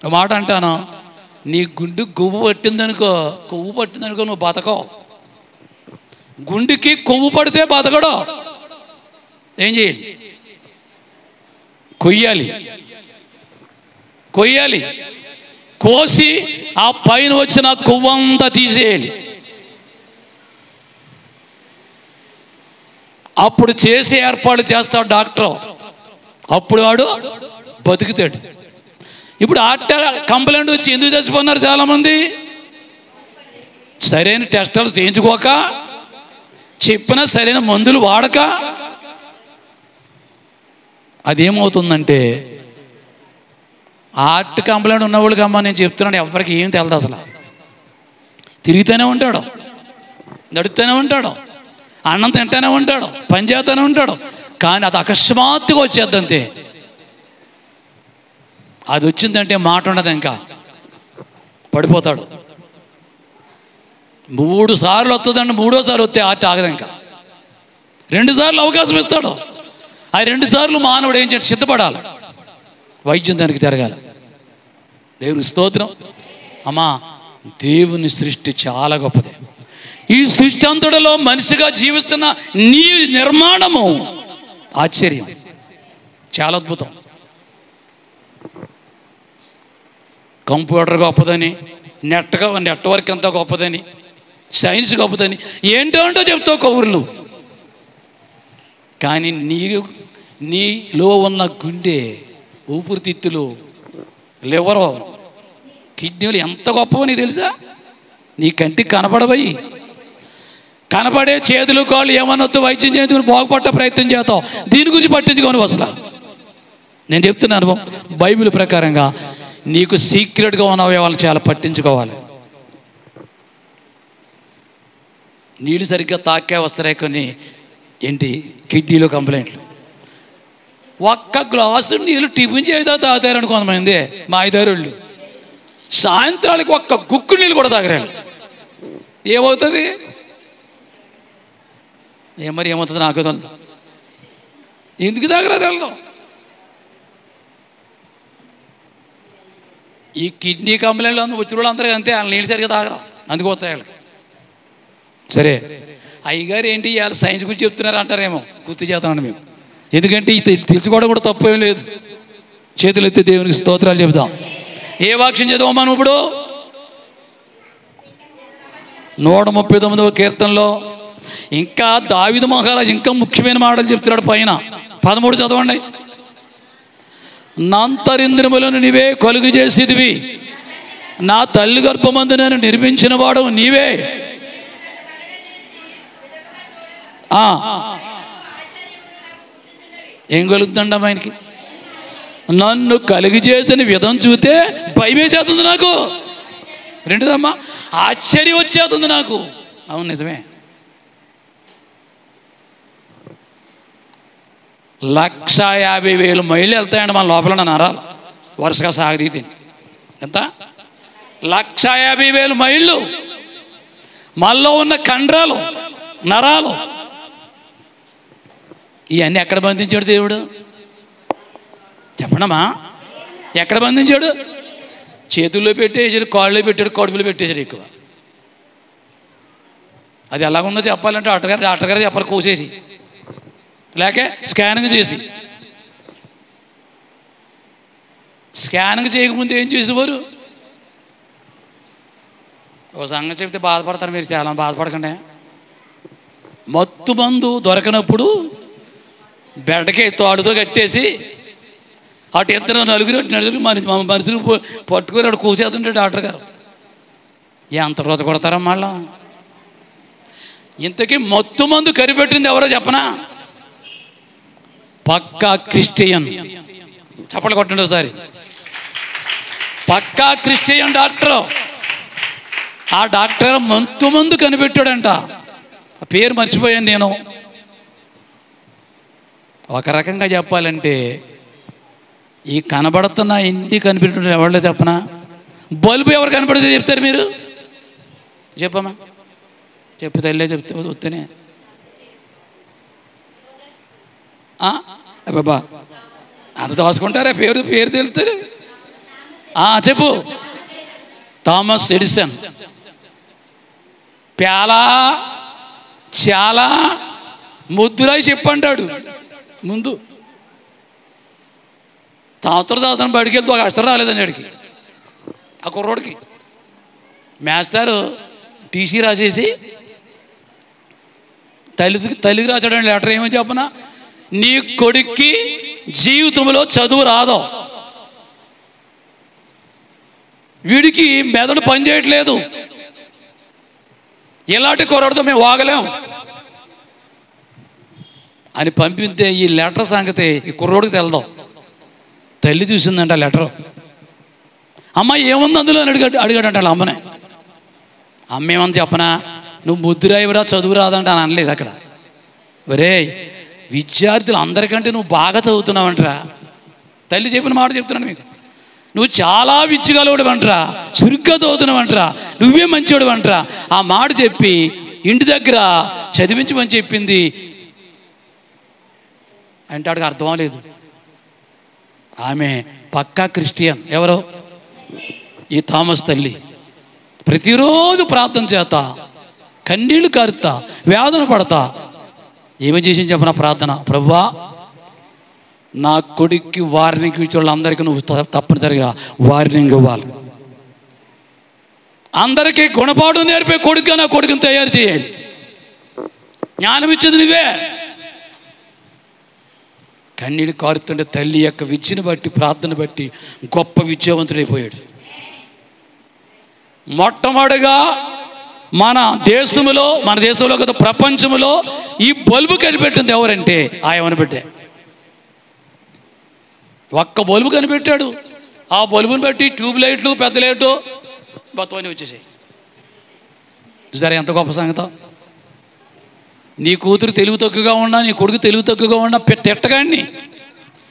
Speaker 1: మాట అంటాను, నీ గుండె కొవ్వు పట్టిందనుకో నువ్వు బతకవు. గుండెకి కొవ్వు పడితే బతకడు. ఏం చేయాలి? కొయ్యాలి, కోసి ఆ పైన వచ్చిన కొవ్వంతా తీసేయాలి. అప్పుడు చేసే ఏర్పాటు చేస్తాడు డాక్టర్, అప్పుడు వాడు బతుకుతాడు. ఇప్పుడు హార్ట్ కంప్లైంట్ వచ్చి ఎందుకు చచ్చిపోతున్నారు చాలామంది? సరైన టెస్టులు చేయించుకోక, చెప్పిన సరైన మందులు వాడక. అదేమవుతుందంటే హార్ట్ కంప్లైంట్ ఉన్నవాళ్ళకి అమ్మ నేను చెప్తున్నాను, ఎవరికి ఏం తెలదు అసలు. తిరుగుతూనే ఉంటాడు, నడుస్తూనే ఉంటాడు, అన్నం తింటూనే ఉంటాడు, పని చేస్తూనే ఉంటాడు. కానీ అది అకస్మాత్తుగా వచ్చేద్దంతే. అది వచ్చిందంటే మాట ఉండదు, ఇంకా పడిపోతాడు. 3 సార్లు వస్తుందండి, 3వ సారి వస్తే హార్ట్ ఆగదు. ఇంకా 2 సార్లు అవకాశం ఇస్తాడు. ఆ 2 సార్లు మానవుడు ఏం చేయాలి? సిద్ధపడాలి, వైద్యం దానికి జరగాలి. దేవుని స్తోత్రం. అమ్మా, దేవుని సృష్టి చాలా గొప్పది. ఈ సృష్టి అంతటిలో మనిషిగా జీవిస్తున్న నీ నిర్మాణము ఆశ్చర్యం, చాలా అద్భుతం. కంప్యూటర్ గొప్పదని, నెట్వర్క్ అంతా గొప్పదని, సైన్స్ గొప్పదని ఏంటో చెప్తావు కబుర్లు. కానీ నీలో ఉన్న గుండె, ఊపిరితిత్తులు, లివరు, కిడ్నీలు ఎంత గొప్పవో నీకు తెలుసా? నీ కంటికి కనపడవయి. కనపడే చేతులు కాళ్ళు ఏమన్నొద్దు వైద్యం చేసుకుని బాగుపట్ట ప్రయత్నం చేస్తావు. దీని గురించి పట్టించుకోను అసలు. నేను చెప్తున్నాను, బైబిల్ ప్రకారంగా నీకు సీక్రెట్గా ఉన్న అవయవాళ్ళు చాలా పట్టించుకోవాలి. నీళ్ళు సరిగ్గా తాకే వస్తాయి కొన్ని, ఏంటి కిడ్నీలో కంప్లైంట్లు. ఒక్క గ్లాసు నీళ్ళు టిఫిన్ చేద్దా తాగుతారని కొంతమంది మా 5 వాళ్ళు సాయంత్రానికి ఒక్క గుక్కు నీళ్ళు కూడా తాగరాడు. ఏమవుతుంది? ఏమవుతుంది నాకు తెలుసు. ఎందుకు తాగరాదు వెళ్దాం. ఈ కిడ్నీ కంప్లైంట్లు వచ్చిన వాళ్ళు అందరూ అంతే, వాళ్ళు నీళ్ళు సరిగ్గా తాగరా, అందుకు వస్తాయి వాళ్ళకి. సరే, అయ్యగారు ఏంటి ఇవాళ సైన్స్ గురించి చెప్తున్నారు అంటారేమో, గుర్తు చేద్దామండి మేము. ఎందుకంటే ఇది తెలుసుకోవడం కూడా తప్పేం లేదు. చేతులు ఎత్తి దేవునికి స్తోత్రాలు చెబుదాం. ఏ వాక్యం చదువు మనం ఇప్పుడు? 139వ కీర్తనలో ఇంకా దావీదు మహారాజు ఇంకా ముఖ్యమైన మాటలు చెప్తున్నాడు. పైన 13 చదవండి. నా అంతరింద్రియములను నీవే కలుగు చేసేదివి, నా తల్లి గర్భమందు నేను నిర్మించిన వాడు నీవే. ఏం కలుగుతుందమ్మా ఆయనకి? నన్ను కలిగి చేసిన విధం చూస్తే భయమేసేస్తుంది నాకు. రెండుదమ్మా, ఆశ్చర్యం వచ్చేస్తుంది నాకు. అవును, నిజమే. 150,000 మైళ్ళు వెళ్తాయండి మన లోపల నరాలు వరుసగా సాగదీతి. ఎంత? 150,000 మైళ్ళు మనలో ఉన్న కండరాలు, నరాలు. ఇవన్నీ ఎక్కడ బంధించాడు దేవుడు? చెప్పండమ్మా, ఎక్కడ బంధించాడు? చేతుల్లో పెట్టేసాడు, కాళ్ళలో పెట్టాడు, కడుపులో పెట్టేశాడు. ఎక్కువ అది ఎలాగుందో చెప్పాలంటే డాక్టర్ గారు చెప్పాలి, కోసేసి లేక స్కానింగ్ చేసి. స్కానింగ్ చేయకముందు ఏం చేసేవారు? ఓ సంగతి చెప్తే బాధపడతారు మీరు, చాలా బాధపడకండి. మత్తు మందు దొరకనప్పుడు బెడ్డకి తాడుతో కట్టేసి అటు ఇద్దరు నలుగురు మనుషులు పట్టుకొని అటు కూసేస్తుంటే డాక్టర్ గారు ఎంత రోజు కొడతారా మళ్ళా. ఇంతకీ మత్తు మందు కనిపెట్టింది ఎవరో చెప్పనా? పక్కా క్రిస్టియన్. చప్పట్లు కొట్టండి ఒకసారి. పక్కా క్రిస్టియన్ డాక్టర్. ఆ డాక్టర్ మత్తు మందు కనిపెట్టాడంట. ఆ పేరు మర్చిపోయాను నేను. ఒక రకంగా చెప్పాలంటే ఈ కనబడుతున్న ఇంటి కనిపెట్టాడు ఎవరిలో చెప్పనా? బల్బు ఎవరు కనపడితే చెప్తారు మీరు? చెప్పమ్మా, చెప్పు తల్లే, చెప్తే వస్తేనే. బాబా అంత దోసుకుంటారా? పేరు తెలుస్తుంది. చెప్పు. Thomas Edison. ప్యాలా చాలా ముద్దురాయి చెప్పంటాడు ముందు. సంవత్సరం బడికి వెళ్తే ఒక అక్షరం రాలేదండి అడికి. ఆ కుర్రోడికి మాస్టర్ టీసీ రాసేసి తల్లికి రాసాడండి లెటర్. ఏమని చెప్పనా? నీ కొడుక్కి జీవితంలో చదువు రాదో, వీడికి మెదడు పనిచేయట్లేదు, ఇలాంటి కుర్రోడితో మేము వాగలేం అని పంపితే ఈ లెటర్ సంగతి ఈ కుర్రోడికి తెలదాం. తల్లి చూసిందంట లెటర్. అమ్మ ఏముంది అందులో అని అడిగాడంట వాళ్ళ అమ్మనే. అమ్మ ఏమని చెప్పనా? నువ్వు ముద్దురాయివరా, చదువు రాదంట అని అనలేదు అక్కడ. ఒరే విద్యార్థులు అందరికంటే నువ్వు బాగా చదువుతున్నావంటరా. తల్లి చెప్పిన మాట చెప్తున్నాను మీకు. నువ్వు చాలా విద్యగలవాడు అంటరా, చురుగ్గా చదువుతున్నావంటరా, నువ్వే మంచివాడు అంటరా. ఆ మాట చెప్పి ఇంటి దగ్గర చదివించమని చెప్పింది అంటే వాడికి అర్థం లేదు. ఆమె పక్కా క్రిస్టియన్. ఎవరో? ఈ థామస్ తల్లి. ప్రతిరోజు ప్రార్థన చేస్తా, కన్నీళ్లు కారుతా, వేదన పడతా. ఏమేం చేసింది చెప్పిన ప్రార్థన? ప్రభువా నా కొడుక్కి వార్నింగ్ ఇచ్చే వాళ్ళందరికీ నువ్వు తప్పనిసరిగా వార్నింగ్ ఇవ్వాలి. అందరికీ గుణపాఠం నేర్పే కొడుకుగా నా కొడుకుని తయారు చేయాలి. జ్ఞానం ఇచ్చేది నువ్వే. కన్నీళ్ళు కారుతుంటే తల్లి యొక్క విద్యను బట్టి, ప్రార్థన బట్టి గొప్ప విద్యావంతుడైపోయాడు. మొట్టమొదటిగా మన దేశంలో కదా ప్రపంచంలో ఈ బల్బు కనిపెట్టింది ఎవరంటే ఆయన బిడ్డే. ఒక్క బల్బు కనిపెట్టాడు. ఆ బల్బుని బట్టి ట్యూబ్ లైట్లు, పెద్ద లైట్లు మొత్తం వచ్చేసాయి. సరే, ఎంత గొప్ప సంగతం. నీ కూతురు తెలుగు తక్కువగా ఉన్నా, నీ కొడుకు తెలుగు తక్కువగా ఉన్నా తిట్టగాన్ని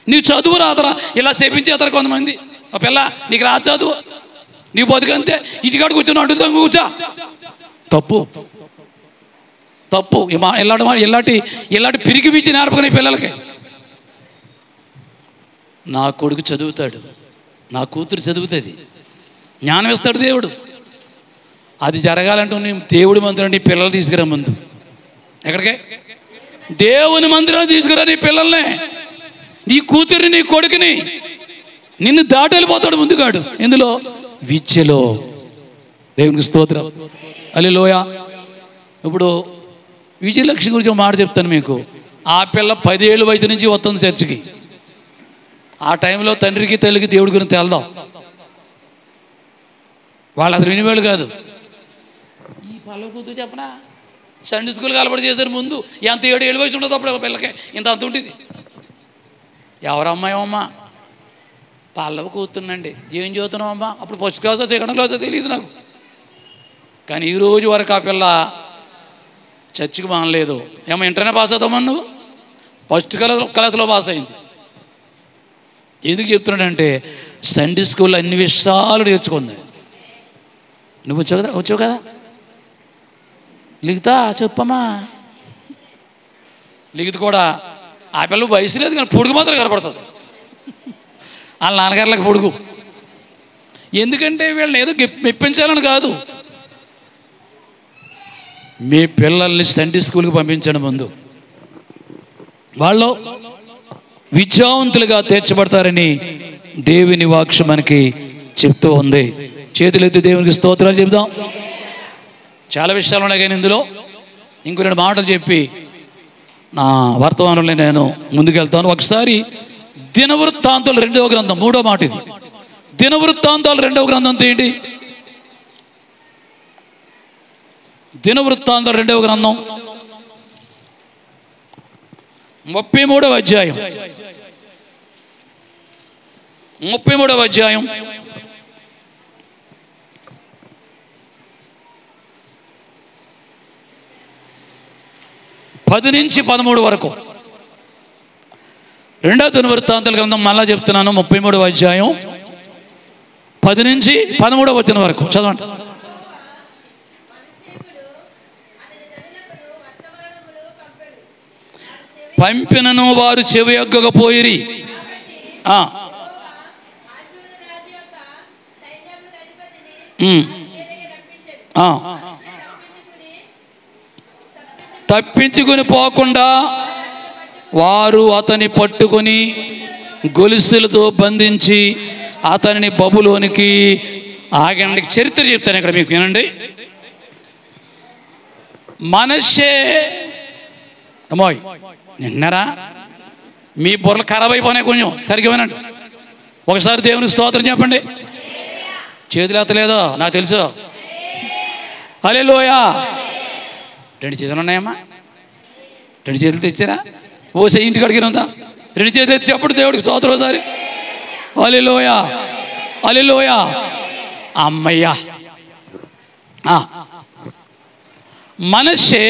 Speaker 1: నీ చదువు రాదరా ఇలా చేపించేస్తారు కొంతమంది. ఆ పిల్ల నీకు రా చదువు, నీ బతుకంతే, ఇంటికాడ కూర్చొని అడుగుతాం కూర్చో. తప్పు. ఇలాంటి పిరికి పిచ్చి నేర్పకునే పిల్లలకి. నా కొడుకు చదువుతాడు, నా కూతురు చదువుతుంది, జ్ఞానం ఇస్తాడు దేవుడు. అది జరగాలంటే నేను దేవుడి మందిరం నీ పిల్లలు తీసుకురా. ముందు ఎక్కడికే? దేవుని మందిరం తీసుకురా నీ పిల్లల్ని, నీ కూతురిని, నీ కొడుకుని. నిన్ను దాటి వెళ్ళిపోతాడు ముందుగాడు. ఎందులో? విద్యలో. దేవునికి స్తోత్రం. హల్లెలూయా. ఇప్పుడు విజయలక్ష్మి గురించి ఒక మాట చెప్తాను మీకు. ఆ పిల్ల 10 ఏళ్ళ వయసు నుంచి వస్తుంది చర్చికి. ఆ టైంలో తండ్రికి తల్లికి దేవుడి గురించి తెలదాం. వాళ్ళు అసలు వినివేళ్ళు కాదు. ఈ పల్లవ కూతురు చెప్పనా సండే స్కూల్కి అలవాటు చేశారు. ముందు ఎంత 7 వయసు ఉండదు అప్పుడు పిల్లకి ఇంత అంత ఉంటుంది. ఎవరమ్మాయమ్మా? పల్లవ కూతురునండి. ఏం చదువుతున్నావమ్మా? అప్పుడు ఫస్ట్ క్లాసో సెకండ్ క్లాసో తెలియదు నాకు. కానీ ఈరోజు వరకు ఆ పిల్ల చర్చికి మానలేదు. ఏమో ఇంటర్నే పాస్ అవుతామని నువ్వు ఫస్ట్ క్లాస్లో పాస్ అయింది. ఎందుకు చెప్తున్నాడంటే సండే స్కూల్లో అన్ని విషయాలు నేర్చుకుంది. నువ్వు వచ్చావు కదా లిఖితా చెప్పమ్మా. లిఖిత కూడా ఆ పిల్ల వయసు లేదు కానీ పొడుగు మాత్రం కనపడుతుంది. వాళ్ళ నాన్నగారులకు పొడుగు. ఎందుకంటే వీళ్ళని ఏదో మెప్పించాలని కాదు. మీ పిల్లల్ని సండే స్కూల్కి పంపించండి. ముందు వాళ్ళు విద్యావంతులుగా తీర్చబడతారని దేవుని వాక్యం మనకి చెప్తూ ఉంది. చేతులెత్తి దేవునికి స్తోత్రాలు చెప్దాం. చాలా విషయాలు ఉన్నాయి కానీ ఇందులో ఇంకో 2 మాటలు చెప్పి నా వర్తమానంలో నేను ముందుకెళ్తాను. ఒకసారి దినవృత్తాంతాలు 2వ గ్రంథం 3వ మాట. ఇది దినవృత్తాంతాలు 2వ గ్రంథం ఏంటి? దినవృత్తాంతాలు 2వ గ్రంథం 33వ అధ్యాయం 33వ అధ్యాయం 10 నుంచి 13 వరకు. 2వ దినవృత్తాంతాల గ్రంథం మళ్ళా చెప్తున్నాను. 33వ అధ్యాయం 10 నుంచి 13వ వచనం వరకు చదవండి. పంపినను వారు చెవి యొగ్గకపోయిరి. తప్పించుకుని పోకుండా వారు అతని పట్టుకొని గొలుసులతో బంధించి అతనిని బబులోనికి ఆగండి. చరిత్ర చెప్తాను ఇక్కడ మీకు వినండి. మనష్షే అమ్మోయ్ నిన్నరా మీ బుర్రలు ఖరాబ్ అయిపోయినాయి. కొంచెం సరిగ్గా వినండి. ఒకసారి దేవునికి స్తోత్రం చెప్పండి. చేతులు ఎత్తలేదో నాకు తెలుసు. హల్లెలూయా. 2 చేతులు ఉన్నాయమ్మా? 2 చేతులు తెచ్చారా? ఓసే ఇంటికి అడిగినంతా 2 చేతులు ఎత్తి చెప్పండి దేవుడికి స్తోత్రం ఒకసారి. హల్లెలూయా హల్లెలూయా. అమ్మయ్యా. మనష్షే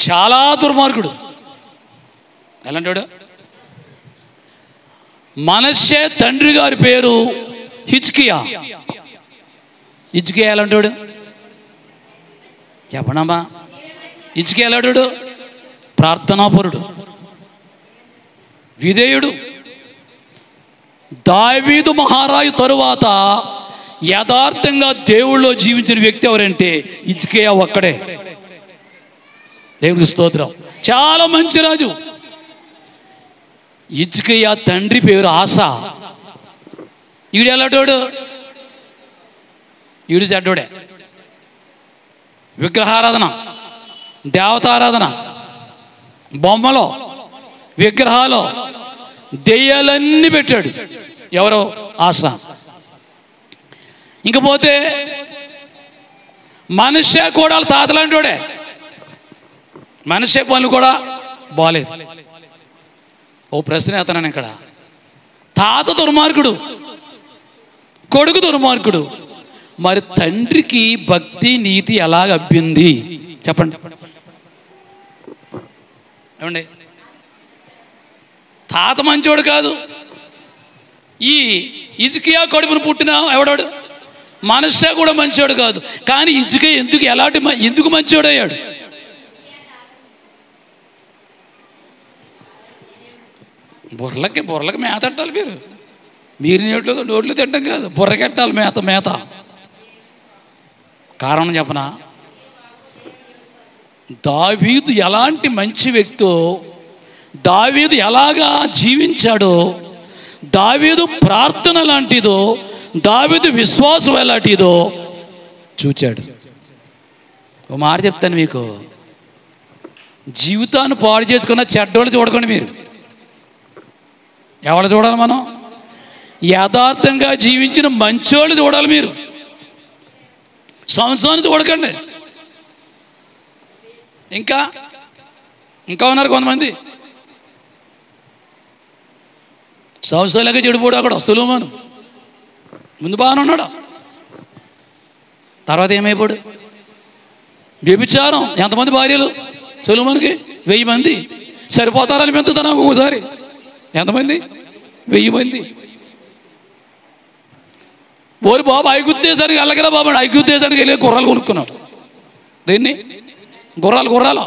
Speaker 1: చాలా దుర్మార్గుడు. ఎలాంటాడు? మనష్షే తండ్రి గారి పేరు హిజ్కియా. హిజ్కియా ఎలాంటాడు చెప్పనమ్మా? హిజ్కియా ఎలాంటాడు? ప్రార్థనాపరుడు, విధేయుడు. దావీదు మహారాజు తరువాత యథార్థంగా దేవుళ్ళో జీవించిన వ్యక్తి ఎవరంటే హిజ్కియా ఒక్కడే. దేవుని స్తోత్రం. చాలా మంచి రాజు. హిజ్కియా తండ్రి పేరు ఆసా. ఈడు ఎలాంటోడు? ఈడు చెడ్డోడే. విగ్రహారాధన, దేవతారాధన, బొమ్మలో విగ్రహాలు దెయ్యాలన్నీ పెట్టాడు. ఎవరో ఆసా. ఇంకపోతే మనుష్య కూడా తాతలాంటోడే. మనుష్య పనులు కూడా బాలేదు. ఓ ప్రశ్న అతను ఇక్కడ. తాత దుర్మార్గుడు, కొడుకు దుర్మార్గుడు. మరి తండ్రికి భక్తి నీతి ఎలాగ అబ్బింది చెప్పండి. ఏమండి? తాత మంచోడు కాదు. ఈ హిజ్కియా కడుపును పుట్టిన ఎవడాడు? మనష్షే కూడా మంచోడు కాదు. కానీ హిజ్కియా ఎందుకు మంచోడు అయ్యాడు? బుర్రలకి మేత ఎట్టాలి. మీరు నోట్లు తింటాం కాదు, బుర్రకెట్టాలి మేత. కారణం చెప్పనా? దావీదు ఎలాంటి మంచి వ్యక్తో, దావీదు ఎలాగా జీవించాడో, దావీదు ప్రార్థన లాంటిదో, దావీదు విశ్వాసం ఎలాంటిదో చూచాడు. ఒక మాట చెప్తాను మీకు, జీవితాన్ని పాడు చేసుకున్న చెడ్డోళ్ళు చూడకండి మీరు. ఎవరు చూడాలి? మనం యథార్థంగా జీవించిన మంచోళ్ళు చూడాలి. మీరు సంవత్సరాన్ని చూడకండి. ఇంకా ఉన్నారు కొంతమంది సంవత్సరాలుగా చెడిపోడు. అక్కడ సులోమాను ముందు బాగానే ఉన్నాడు, తర్వాత ఏమైపోడు? వ్యభిచారం. ఎంతమంది భార్యలు సులోమానుకి? 1000 మంది. సరిపోతారని పెంచుతాను ఒక్కోసారి. ఎంతమంది? 1000 మంది. ఓరి బాబు, ఐగుప్తు దేశానికి వెళ్ళగల బాబు, ఐగుప్తు దేశానికి వెళ్ళి గుర్రాలు కొనుక్కున్నాడు. దీన్ని గుర్రాలు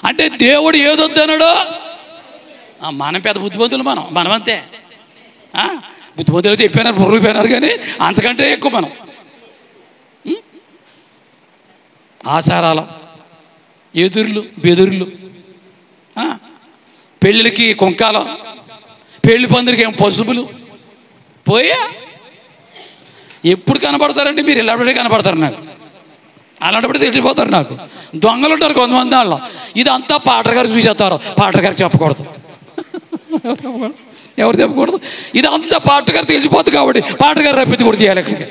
Speaker 1: అంటే దేవుడు ఏదొద్దన్నాడో. మనం పెద్ద బుద్ధిమంతులు, మనమంతే. బుద్ధిమంతులు చెప్పినారు, బుర్రలు పోయినారు, కానీ అంతకంటే ఎక్కువ మనం ఆచారాల ఎదుర్లు బెదుర్లు, పెళ్ళిళ్ళకి కుంకాల, పెళ్లి పందిరికి ఏం పసుపులు పోయా. ఎప్పుడు కనపడతారంటే మీరు ఇలాంటి కనపడతారు నాకు, అలాంటప్పుడు తెలిసిపోతారు నాకు. దొంగలు ఉంటారు కొంతమంది వాళ్ళు. ఇదంతా పాటర్ గారు చూసేస్తారు, పాటర్ గారికి చెప్పకూడదు. ఎవరు చెప్పకూడదు? ఇదంతా పాటర్ గారు తెలిసిపోతుంది కాబట్టి పాటర్ గారు రప్పించకూడదు తీయాలి ఇక్కడికి.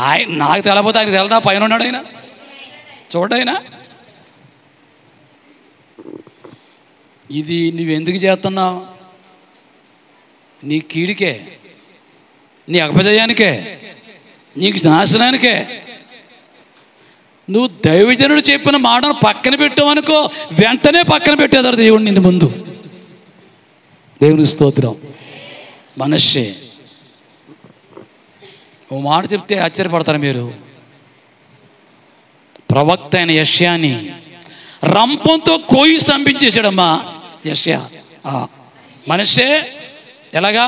Speaker 1: ఆయన నాకు తెలపోతే ఆయనకు తెలదా? పైన ఉన్నాడు ఆయన, చూడైనా. ఇది నువ్వెందుకు చేస్తున్నావు? నీ కీడికే, నీ అపజయానికే, నీకు నాశనానికే. నువ్వు దైవజనుడు చెప్పిన మాటను పక్కన పెట్టావనుకో, వెంటనే పక్కన పెట్టేదారు దేవుడు నిన్ను ముందు. దేవుని స్తోత్రం. మనస్సే ఓ మాట చెప్తే ఆశ్చర్యపడతారు మీరు. ప్రవక్త అయిన యెషయాని రంపంతో కోయి చంపించేశాడమ్మా యెషయా. మనస్సే ఎలాగా?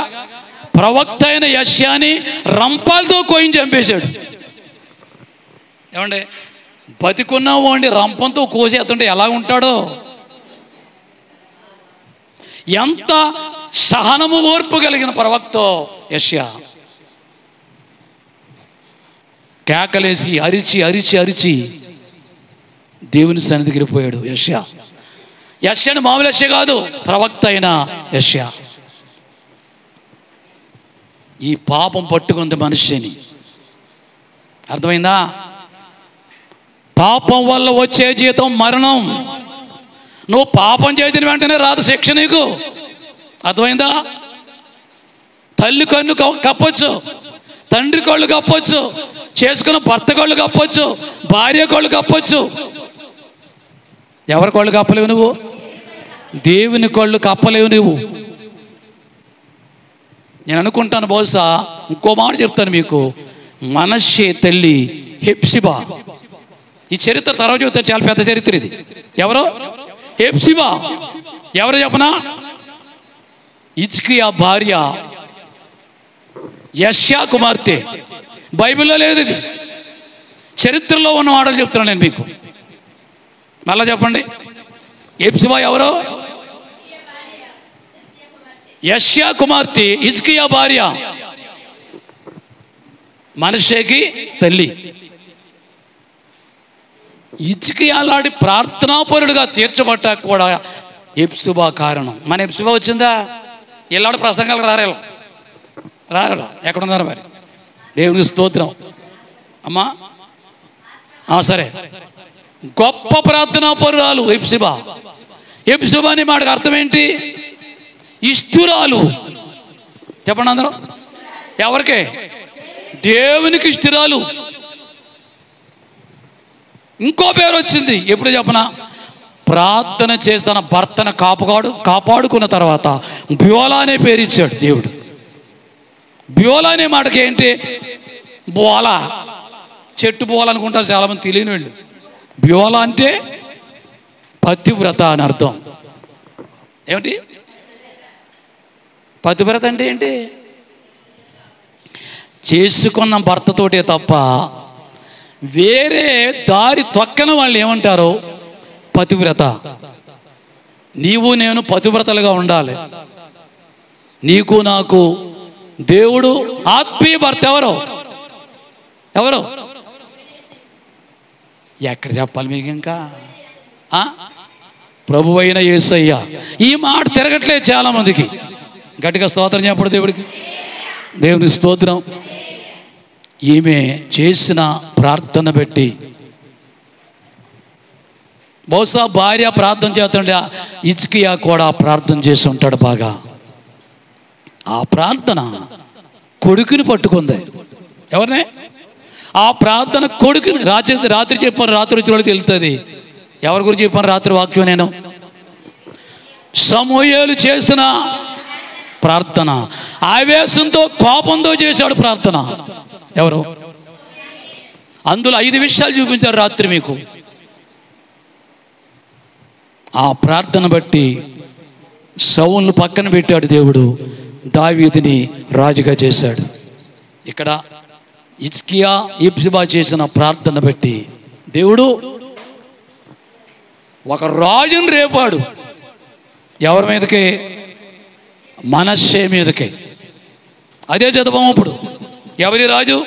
Speaker 1: ప్రవక్త అయిన యెషయాని రంపాలతో కోయిని చంపేశాడు. ఏమండి, బతికున్నావు అండి రంపంతో కోసేస్తుంటే ఎలా ఉంటాడో. ఎంత సహనము ఓర్పు కలిగిన ప్రవక్త యెషయా. కేకలేసి అరిచి దేవుని సన్నిధికి వెళ్ళిపోయాడు యెషయా. యెషయాని మామూలు యెషయా కాదు, ప్రవక్త అయిన యెషయా. ఈ పాపం పట్టుకుంది మనిషిని. అర్థమైందా? పాపం వల్ల వచ్చే జీతం మరణం. నువ్వు పాపం చేసిన వెంటనే రాదు శిక్ష నీకు. అర్థమైందా? తల్లి కన్ను కప్పొచ్చు, తండ్రి కళ్ళు కప్పొచ్చు, చేసుకున్న భర్త కళ్ళు కప్పొచ్చు, భార్య కళ్ళు కప్పొచ్చు. ఎవరి కళ్ళు కప్పలేవు నువ్వు? దేవుని కళ్ళు కప్పలేవు నువ్వు. నేను అనుకుంటాను, బహుశా ఇంకో మాట చెప్తాను మీకు. మనష్షే తల్లి హెప్సిబా. ఈ చరిత్ర తర్వాత చెప్తారు, చాలా పెద్ద చరిత్ర ఇది. ఎవరు? హెప్సిబా. ఎవరు చెప్పనా? హిజ్కియా భార్య, యెషయా కుమార్తె. బైబిల్లో లేదు ఇది, చరిత్రలో ఉన్న మాటలు చెప్తున్నాను నేను మీకు. మళ్ళా చెప్పండి. హెప్సిబా ఎవరు? యెషయా కుమార్తె, హిజ్కియా భార్య, మనష్షేకి తల్లి. హిజ్కియా లాంటి ప్రార్థనాపరుడుగా తీర్చబట్ట కూడా హెప్సిబా కారణం. మన హెప్సిబా వచ్చిందా? ఇలాంటి ప్రసంగాలకు రారా? ఎక్కడున్నారు మరి? దేవునికి స్తోత్రం. అమ్మా సరే, గొప్ప ప్రార్థనాపరురాలు హెప్సిబా. హెప్సిబా అనే మాటకు అర్థం ఏంటి? ఇష్టురాలు. చెప్పండి అందరూ. ఎవరికే? దేవునికి ఇష్టురాలు. ఇంకో పేరు వచ్చింది ఎప్పుడు చెప్పనా? ప్రార్థన చేసి తన భర్తను కాపాడుకున్న తర్వాత బ్యోలా అనే పేరు ఇచ్చాడు దేవుడు. బ్యోలా అనే మాటకి ఏంటి? బోలా, చెట్టు బోలా అనుకుంటారు చాలామంది, తెలియని వాళ్ళు. బ్యోలా అంటే పతివ్రత అని అర్థం. ఏమిటి పతివ్రత అంటే? ఏంటి? చేసుకున్న భర్తతోటే తప్ప వేరే దారి తొక్కన వాళ్ళు ఏమంటారు? పతివ్రత. నీవు నేను పతివ్రతలుగా ఉండాలి. నీకు నాకు దేవుడు ఆత్మీయ భర్త ఎవరు? ఎక్కడ చెప్పాలి మీకు? ఇంకా ప్రభువైన యేసయ్య. ఈ మాట తిరగట్లేదు చాలామందికి. గట్టిగా స్తోత్రం చెప్పడు దేవుడికి. దేవుని స్తోత్రం. ఈమె చేసిన ప్రార్థన బట్టి బహుశా భార్య ప్రార్థన చేస్తుండే హిజ్కియా కూడా ప్రార్థన చేసి ఉంటాడు బాగా. ఆ ప్రార్థన కొడుకుని పట్టుకుంది. ఎవరినే? ఆ ప్రార్థన కొడుకుని. రాత్రి చెప్పాను, రాత్రి వచ్చిన వాళ్ళకి తెలుస్తుంది. ఎవరి గురించి చెప్పాను రాత్రి వాక్యం? నేను సమూయేలు చేసిన ప్రార్థన, ఆవేశంతో కోపంతో చేశాడు ప్రార్థన. ఎవరు? అందులో 5 విషయాలు చూపించారు రాత్రి మీకు. ఆ ప్రార్థన బట్టి సౌలును పక్కన పెట్టాడు దేవుడు, దావీదుని రాజుగా చేశాడు. ఇక్కడ హిజ్కియా యెప్సిబా చేసిన ప్రార్థన బట్టి దేవుడు ఒక రాజుని రేపాడు. ఎవరి మీదకి? మనష్షే మీదకి. అదే చదవం ఇప్పుడు. ఎవరి రాజు?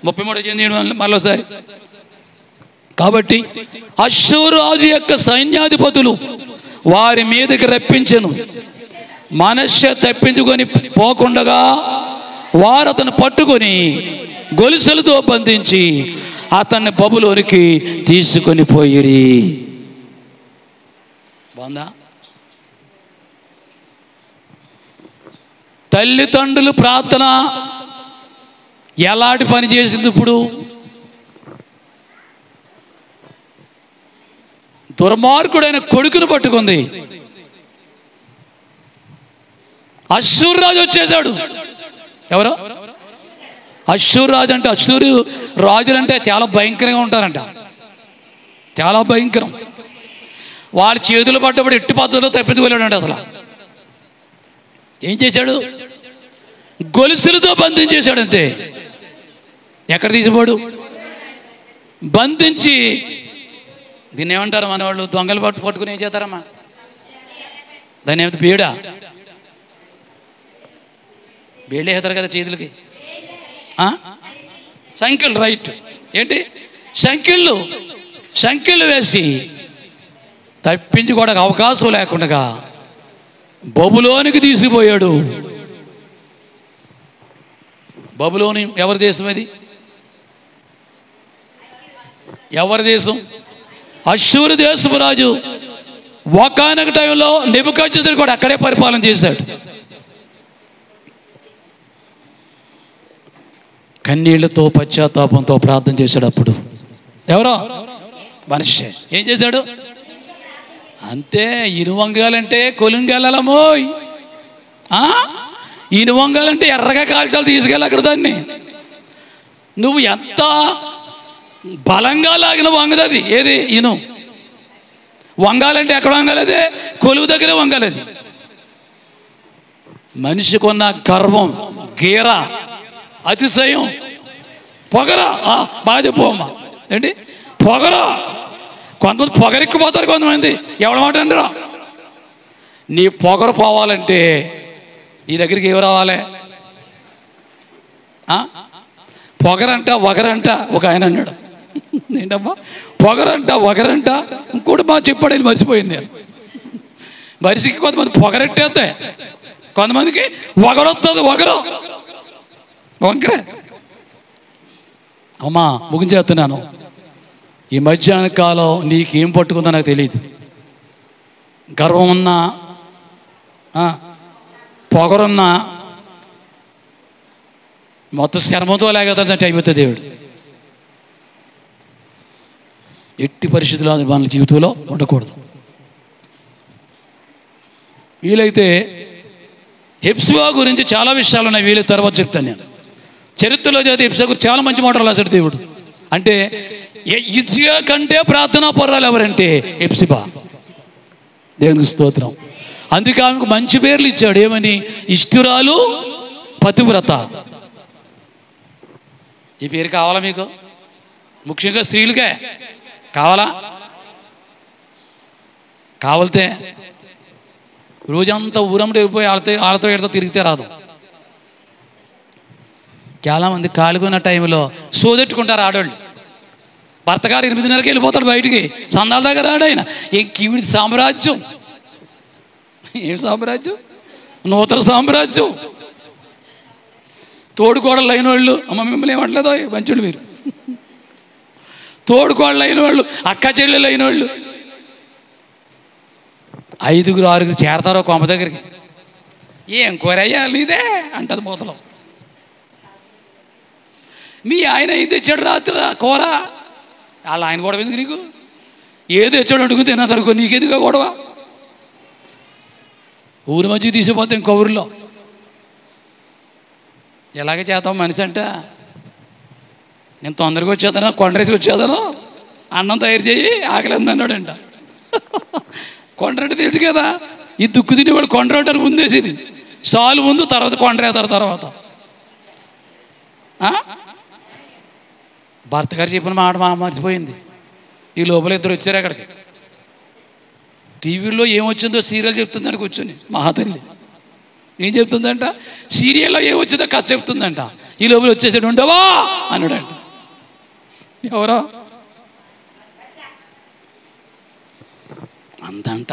Speaker 1: 33 మరోసారి. కాబట్టి అష్షూరు రాజు యొక్క సైన్యాధిపతులు వారి మీదకి రప్పించెను. మనష్షే తప్పించుకొని పోకుండగా వారు అతను పట్టుకొని గొలుసులతో బంధించి అతన్ని బబులోనికి తీసుకొని పోయిరి. బాగుందా? తల్లిదండ్రులు ప్రార్థన ఎలాంటి పని చేసింది? ఇప్పుడు దుర్మార్గుడైన కొడుకును పట్టుకుంది. అష్షూరు రాజు వచ్చేసాడు. ఎవరు? అష్షూరు రాజు. అంటే అష్షూరు రాజులంటే చాలా భయంకరంగా ఉంటారంట, చాలా భయంకరం. వాళ్ళ చేతులు పడ్డప్పుడు ఎట్టి పద్ధతిలో తప్పించుకోలేడంట. అసలు ఏం చేశాడు? గొలుసులతో బంధించేశాడు అంతే. ఎక్కడ తీసిపోడు? బంధించి. దీన్ని ఏమంటారు మన వాళ్ళు? దొంగలు పట్టుకుని ఏం చేస్తారమ్మా? దాన్ని ఏమిటి? బీడా. బీళ్ళే వేస్తారు కదా చేతులకి. సంఖ్యలు. రైట్. ఏంటి? సంఖ్యలు వేసి తప్పించుకోవడానికి అవకాశం లేకుండా బబులోనికి తీసుకుపోయాడు. బబులోని ఎవరి దేశం అది? ఎవరి దేశం? అష్షూరు దేశపు రాజు. ఒకానొక టైంలో నెబుకద్నెజరు కూడా అక్కడే పరిపాలన చేశాడు. కన్నీళ్లతో పశ్చాత్తాపంతో ప్రార్థన చేశాడు. అప్పుడు ఎవరో మనిషి ఏం చేశాడు? అంతే. ఇనువంగాలంటే కొలుంగెళ్ళమోయ్. ఇనువంగాలంటే ఎర్రగా కాల్చాలి, తీసుకెళ్ళి అక్కడ దాన్ని. నువ్వు ఎంత బలంగా లాగిన వంగదది. ఏది? ఇను. వంగాలంటే ఎక్కడ వంగాలదే? కొలువు దగ్గరే వంగాలది. మనిషికున్న గర్వం, గీర, అతిశయం, పొగర. బాగా చెప్పమ్మా. ఏంటి? పొగర. కొంతమంది పొగరెక్కిపోతారు. కొంతమంది ఎవడ మాట అంటారా? నీ పొగరు పోవాలంటే నీ దగ్గరికి ఎవరు రావాలి? పొగరంట వగరంట. ఒక ఆయన అన్నాడు, ఏంటమ్మా పొగరంట వగరంట. ఇంకోటి బాగా చెప్పాడు, ఆయన మర్చిపోయింది నేను. మనిషికి కొంతమంది పొగరెట్టేస్తే, కొంతమందికి వగరొస్తుంది. వంకరే. అమ్మా ముగించేస్తున్నాను. ఈ మధ్యాహ్న కాలం నీకేం పట్టుకుందో నాకు తెలియదు. గర్వం ఉన్నా, పొగరున్నా, మొత్తం శర్మతో లేకపోతే అయిపోతుంది. దేవుడు ఎట్టి పరిస్థితుల్లో అది మన జీవితంలో ఉండకూడదు. వీలైతే యెప్సిబా గురించి చాలా విషయాలు ఉన్నాయి. వీలైతే తర్వాత చెప్తాను నేను. చరిత్రలో చదివితే యెప్సిబా గురించి చాలా మంచి మాటలు రాశాడు దేవుడు. అంటే హిజ్కియా కంటే ప్రార్థనా పరురాలు ఎవరంటే యెప్సిబా. దేవునికి స్తోత్రం. అందుకే ఆమెకు మంచి పేర్లు ఇచ్చాడు. ఏమని? ఇష్టురాలు, పతివ్రత. ఈ పేరు కావాలా మీకు? ముఖ్యంగా స్త్రీలకే కావాలా? కావాలితే రోజంతా ఊరమ్మడి వెళ్ళిపోయి వాళ్ళతో ఎడతో తిరిగితే రాదు. చాలామంది కాలుకున్న టైంలో సోదెట్టుకుంటారు ఆడవాళ్ళు. భర్త గారు 8:30కి వెళ్ళిపోతాడు బయటికి, సందాల దగ్గర రాడు ఆయన. ఈవిడి సామ్రాజ్యం ఏం సామ్రాజ్యం? నూతన సామ్రాజ్యం. తోడుకోడళ్ళు అయిన వాళ్ళు, అమ్మ మిమ్మల్ని ఏమంటలేదో మంచుడు మీరు, తోడుకోడళ్ళు అయిన వాళ్ళు, అక్క చెల్లెలు అయిన వాళ్ళు 5, 6 చేరతారో కొమ్మ దగ్గరికి. ఏం కూర అయ్యాలి ఇదే అంటది మూతలో. మీ ఆయన ఏం తెచ్చాడు రాత్రి కూర? వాళ్ళ ఆయన గొడవ ఎందుకు నీకు? ఏది తెచ్చాడు అడుగు తిన్నదనుకో, నీకెందుకు గొడవ? ఊరి మధ్య తీసిపోతే ఇంకో ఊరిలో ఎలాగే చేద్దాం మనిషి అంట. నేను తొందరగా వచ్చేదాను, కొండరేసి వచ్చేదాను, అన్నం తయారు చేయి ఆకలింది అన్నాడంట. కొండరెడ్డి తెలుసు కదా, ఈ దుక్కు తినేవాడు కొండరెడ్డి ముందేసింది. సాలు ముందు, తర్వాత కొండరేతారు. తర్వాత భర్త గారు చెప్పిన మాట మర్చిపోయింది. ఈ లోపల ఇద్దరు వచ్చారు అక్కడికి. టీవీలో ఏమొచ్చిందో సీరియల్ చెప్తుందని కూర్చొని మహాతల్లి ఏం చెప్తుందంట, సీరియల్లో ఏమొచ్చిందో కథ చెప్తుందంట. ఈ లోపల వచ్చేసాడు, ఉండవా అన్నాడంట. ఎవరో అంతంట.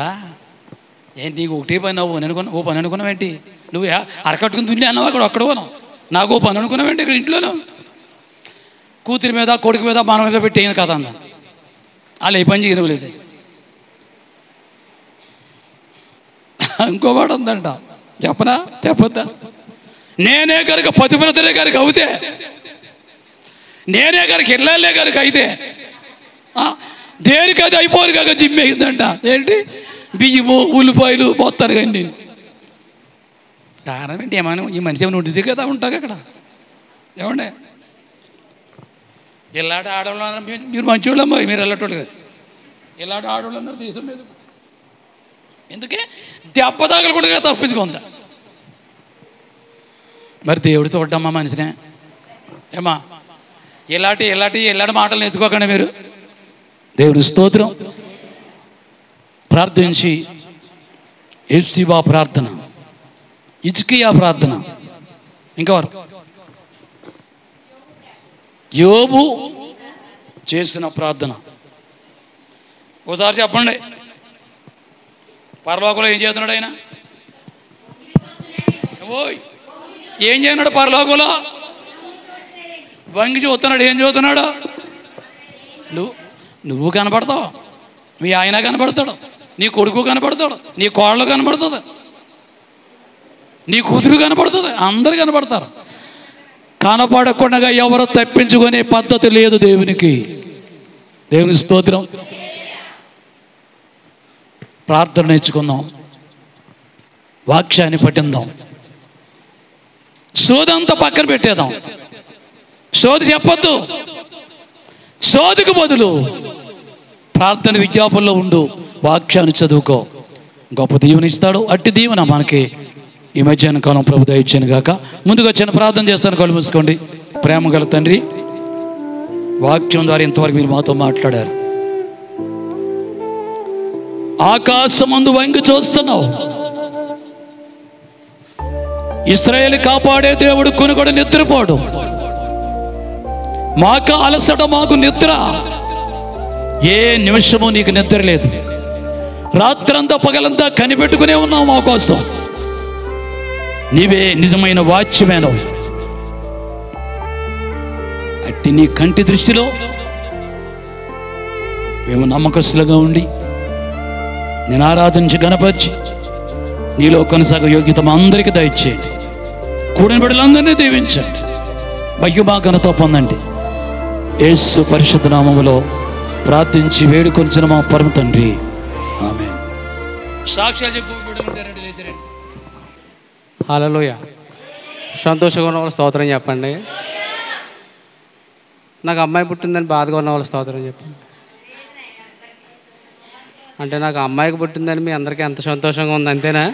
Speaker 1: ఏంటి నీకు ఒకటే పని, నువ్వు ఓ పని అనుకున్నావేంటి? నువ్వు అరకట్టుకుని దున్ని అన్నావు అక్కడ ఒక్కడ పోను, నాకు ఓ పని అనుకున్నావేంటి ఇక్కడ ఇంట్లోనూ? కూతురి మీద కొడుకు మీద మన మీద పెట్టేది కదా అంద. వాళ్ళు ఏ పని చేయలేదు. ఇంకోవాడు ఉందంట, చెప్పనా చెప్పొద్దా? నేనే కనుక పతివ్రతలే గారికి అవుతే, నేనే కనుక ఇళ్ళే గారికి అయితే దేనికి అది అయిపోరు కాక జిమ్మేయిందంట. ఏంటి బియ్యము ఉల్లిపాయలు పోతారు కానీ నేను కారణం ఏంటి? ఏమైనా ఈ మనిషి ఏమైనా ఉంటుంది కదా ఉంటాక అక్కడ. ఏమండే ఇలాంటి ఆడవాళ్ళు అన్నారు, మీరు మంచివాళ్ళు అమ్మాయి, మీరు వెళ్ళేటోళ్ళు కాదు. ఇలాంటి ఆడవాళ్ళు అన్నారు దేశం మీద. ఎందుకే దెబ్బ తగలకుండా తప్పించుకుందా. మరి దేవుడు చూడమ్మా మనిషినే. ఏమా ఇలాంటి మాటలు నేర్చుకోకండి మీరు. దేవుడి స్తోత్రం. ప్రార్థించి ఎఫ్సిబా ప్రార్థన, ఇజ్కియా ప్రార్థన, ఇంకెవరు? యోబు చేసిన ప్రార్థన. ఒకసారి చెప్పండి. పరలోకంలో ఏం చేస్తున్నాడు ఆయన? ఓయ్ ఏం చేస్తున్నాడు పరలోకంలో? వంగి చూస్తున్నాడు. ఏం చూస్తున్నాడు? నువ్వు కనపడతావు, మీ ఆయన కనపడతాడు, నీ కొడుకు కనపడతాడు, నీ కోళ్ళు కనపడుతుంది, నీ కూతురు కనపడుతుంది, అందరు కనపడతారు. కనపడకుండా ఎవరు తప్పించుకునే పద్ధతి లేదు దేవునికి. దేవుని స్తోత్రం. ప్రార్థన నేర్చుకుందాం, వాక్యాన్ని పఠిద్దాం, సోదంతా పక్కన పెట్టేద్దాం. సోది చెప్పొద్దు. సోదికి బదులు ప్రార్థన విజ్ఞాపనలో ఉండు, వాక్యాన్ని చదువుకో, గొప్ప దీవెన ఇస్తాడు. అట్టి దీవెన మనకి ఈ మధ్యాహ్న కాలం ప్రభు దయచేయను గాక. ముందుగా చిన్న ప్రార్థన చేస్తాను, కళ్ళు మూసుకోండి. ప్రేమ గల తండ్రి, వాక్యం ద్వారా ఇంతవరకు మీరు మాతో మాట్లాడారు. ఆకాశమందు వంగి చూస్తున్నావు. ఇశ్రాయేలు కాపాడే దేవుడు కొనుగోడు నిద్రపోడు. మాకు అలసట, మాకు నిద్ర. ఏ నిమిషము నీకు నిద్ర లేదు. రాత్రంతా పగలంతా కనిపెట్టుకునే ఉన్నావు మా కోసం. నీవే నిజమైన వాచ్యమేను. అట్టి నీ కంటి దృష్టిలో మేము నమ్మకస్తులుగా ఉండి నేను ఆరాధించి గణపరిచి నీలో కొనసాగ యోగ్యత మా అందరికీ దయచేయండి. కూడిన బిడ్డలందరినీ దీవించండి. మహిమ ఘనత పొందండి. యేసు పరిశుద్ధ నామములో ప్రార్థించి వేడుకొంచిన మా పరమ తండ్రి, ఆమేన్. సాక్ష్యాలు చెప్పు.
Speaker 2: హల్లెలూయా. సంతోషంగా ఉన్న వాళ్ళు స్తోత్రం చెప్పండి. నాకు అమ్మాయి పుట్టిందని బాధగా ఉన్న వాళ్ళు స్తోత్రం చెప్పండి. అంటే నాకు అమ్మాయికి పుట్టిందని మీ అందరికీ ఎంత సంతోషంగా ఉంది, అంతేనా?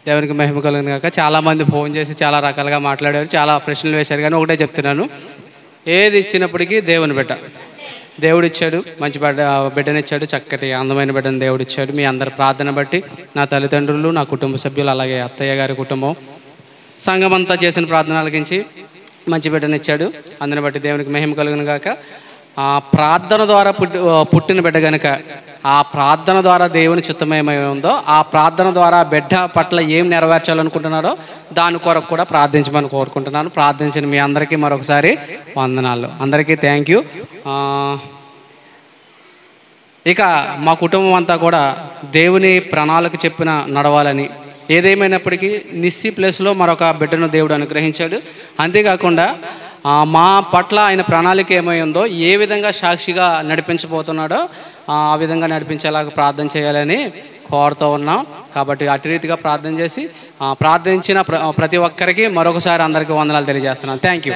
Speaker 2: దేవునికి మహిమ కలుగును గాక. చాలామంది ఫోన్ చేసి చాలా రకాలుగా మాట్లాడారు, చాలా ప్రశ్నలు వేశారు. కానీ ఒకటే చెప్తున్నాను, ఏది ఇచ్చినప్పటికీ దేవుని బిడ్డ. దేవుడిచ్చాడు, మంచి బిడ్డనిచ్చాడు, చక్కటి అందమైన బిడ్డను దేవుడిచ్చాడు. మీ అందరి ప్రార్థన బట్టి నా తల్లిదండ్రులు, నా కుటుంబ సభ్యులు, అలాగే అత్తయ్య గారి కుటుంబం, సంఘం అంతా చేసిన ప్రార్థన ఆలకించి మంచి బిడ్డనిచ్చాడు. అందుని బట్టి దేవునికి మహిమ కలుగును గాక. ఆ ప్రార్థన ద్వారా పుట్టిన బిడ్డ కనుక ఆ ప్రార్థన ద్వారా దేవుని చిత్తమేమై ఉందో ఆ ప్రార్థన ద్వారా బిడ్డ పట్ల ఏం నెరవేర్చాలనుకుంటున్నారో దాని కొరకు కూడా ప్రార్థించమని కోరుకుంటున్నాను. ప్రార్థించిన మీ అందరికీ మరొకసారి వందనాలు. అందరికీ థ్యాంక్ యూ. ఇక మా కుటుంబం అంతా కూడా దేవుని ప్రణాళిక చెప్పిన నడవాలని, ఏదేమైనప్పటికీ నిస్సి ప్లేస్లో మరొక బిడ్డను దేవుడు అనుగ్రహించాడు. అంతేకాకుండా మా పట్ల ఆయన ప్రణాళిక ఏమై ఉందో ఏ విధంగా సాక్షిగా నడిపించబోతున్నాడో ఆ విధంగా నడిపించేలాగా ప్రార్థన చేయాలని కోరుతూ ఉన్నాం. కాబట్టి అటు రీతిగా ప్రార్థన చేసి ప్రార్థించిన ప్రతి ఒక్కరికి మరొకసారి అందరికీ వందనాలు తెలియజేస్తున్నాను. Thank you.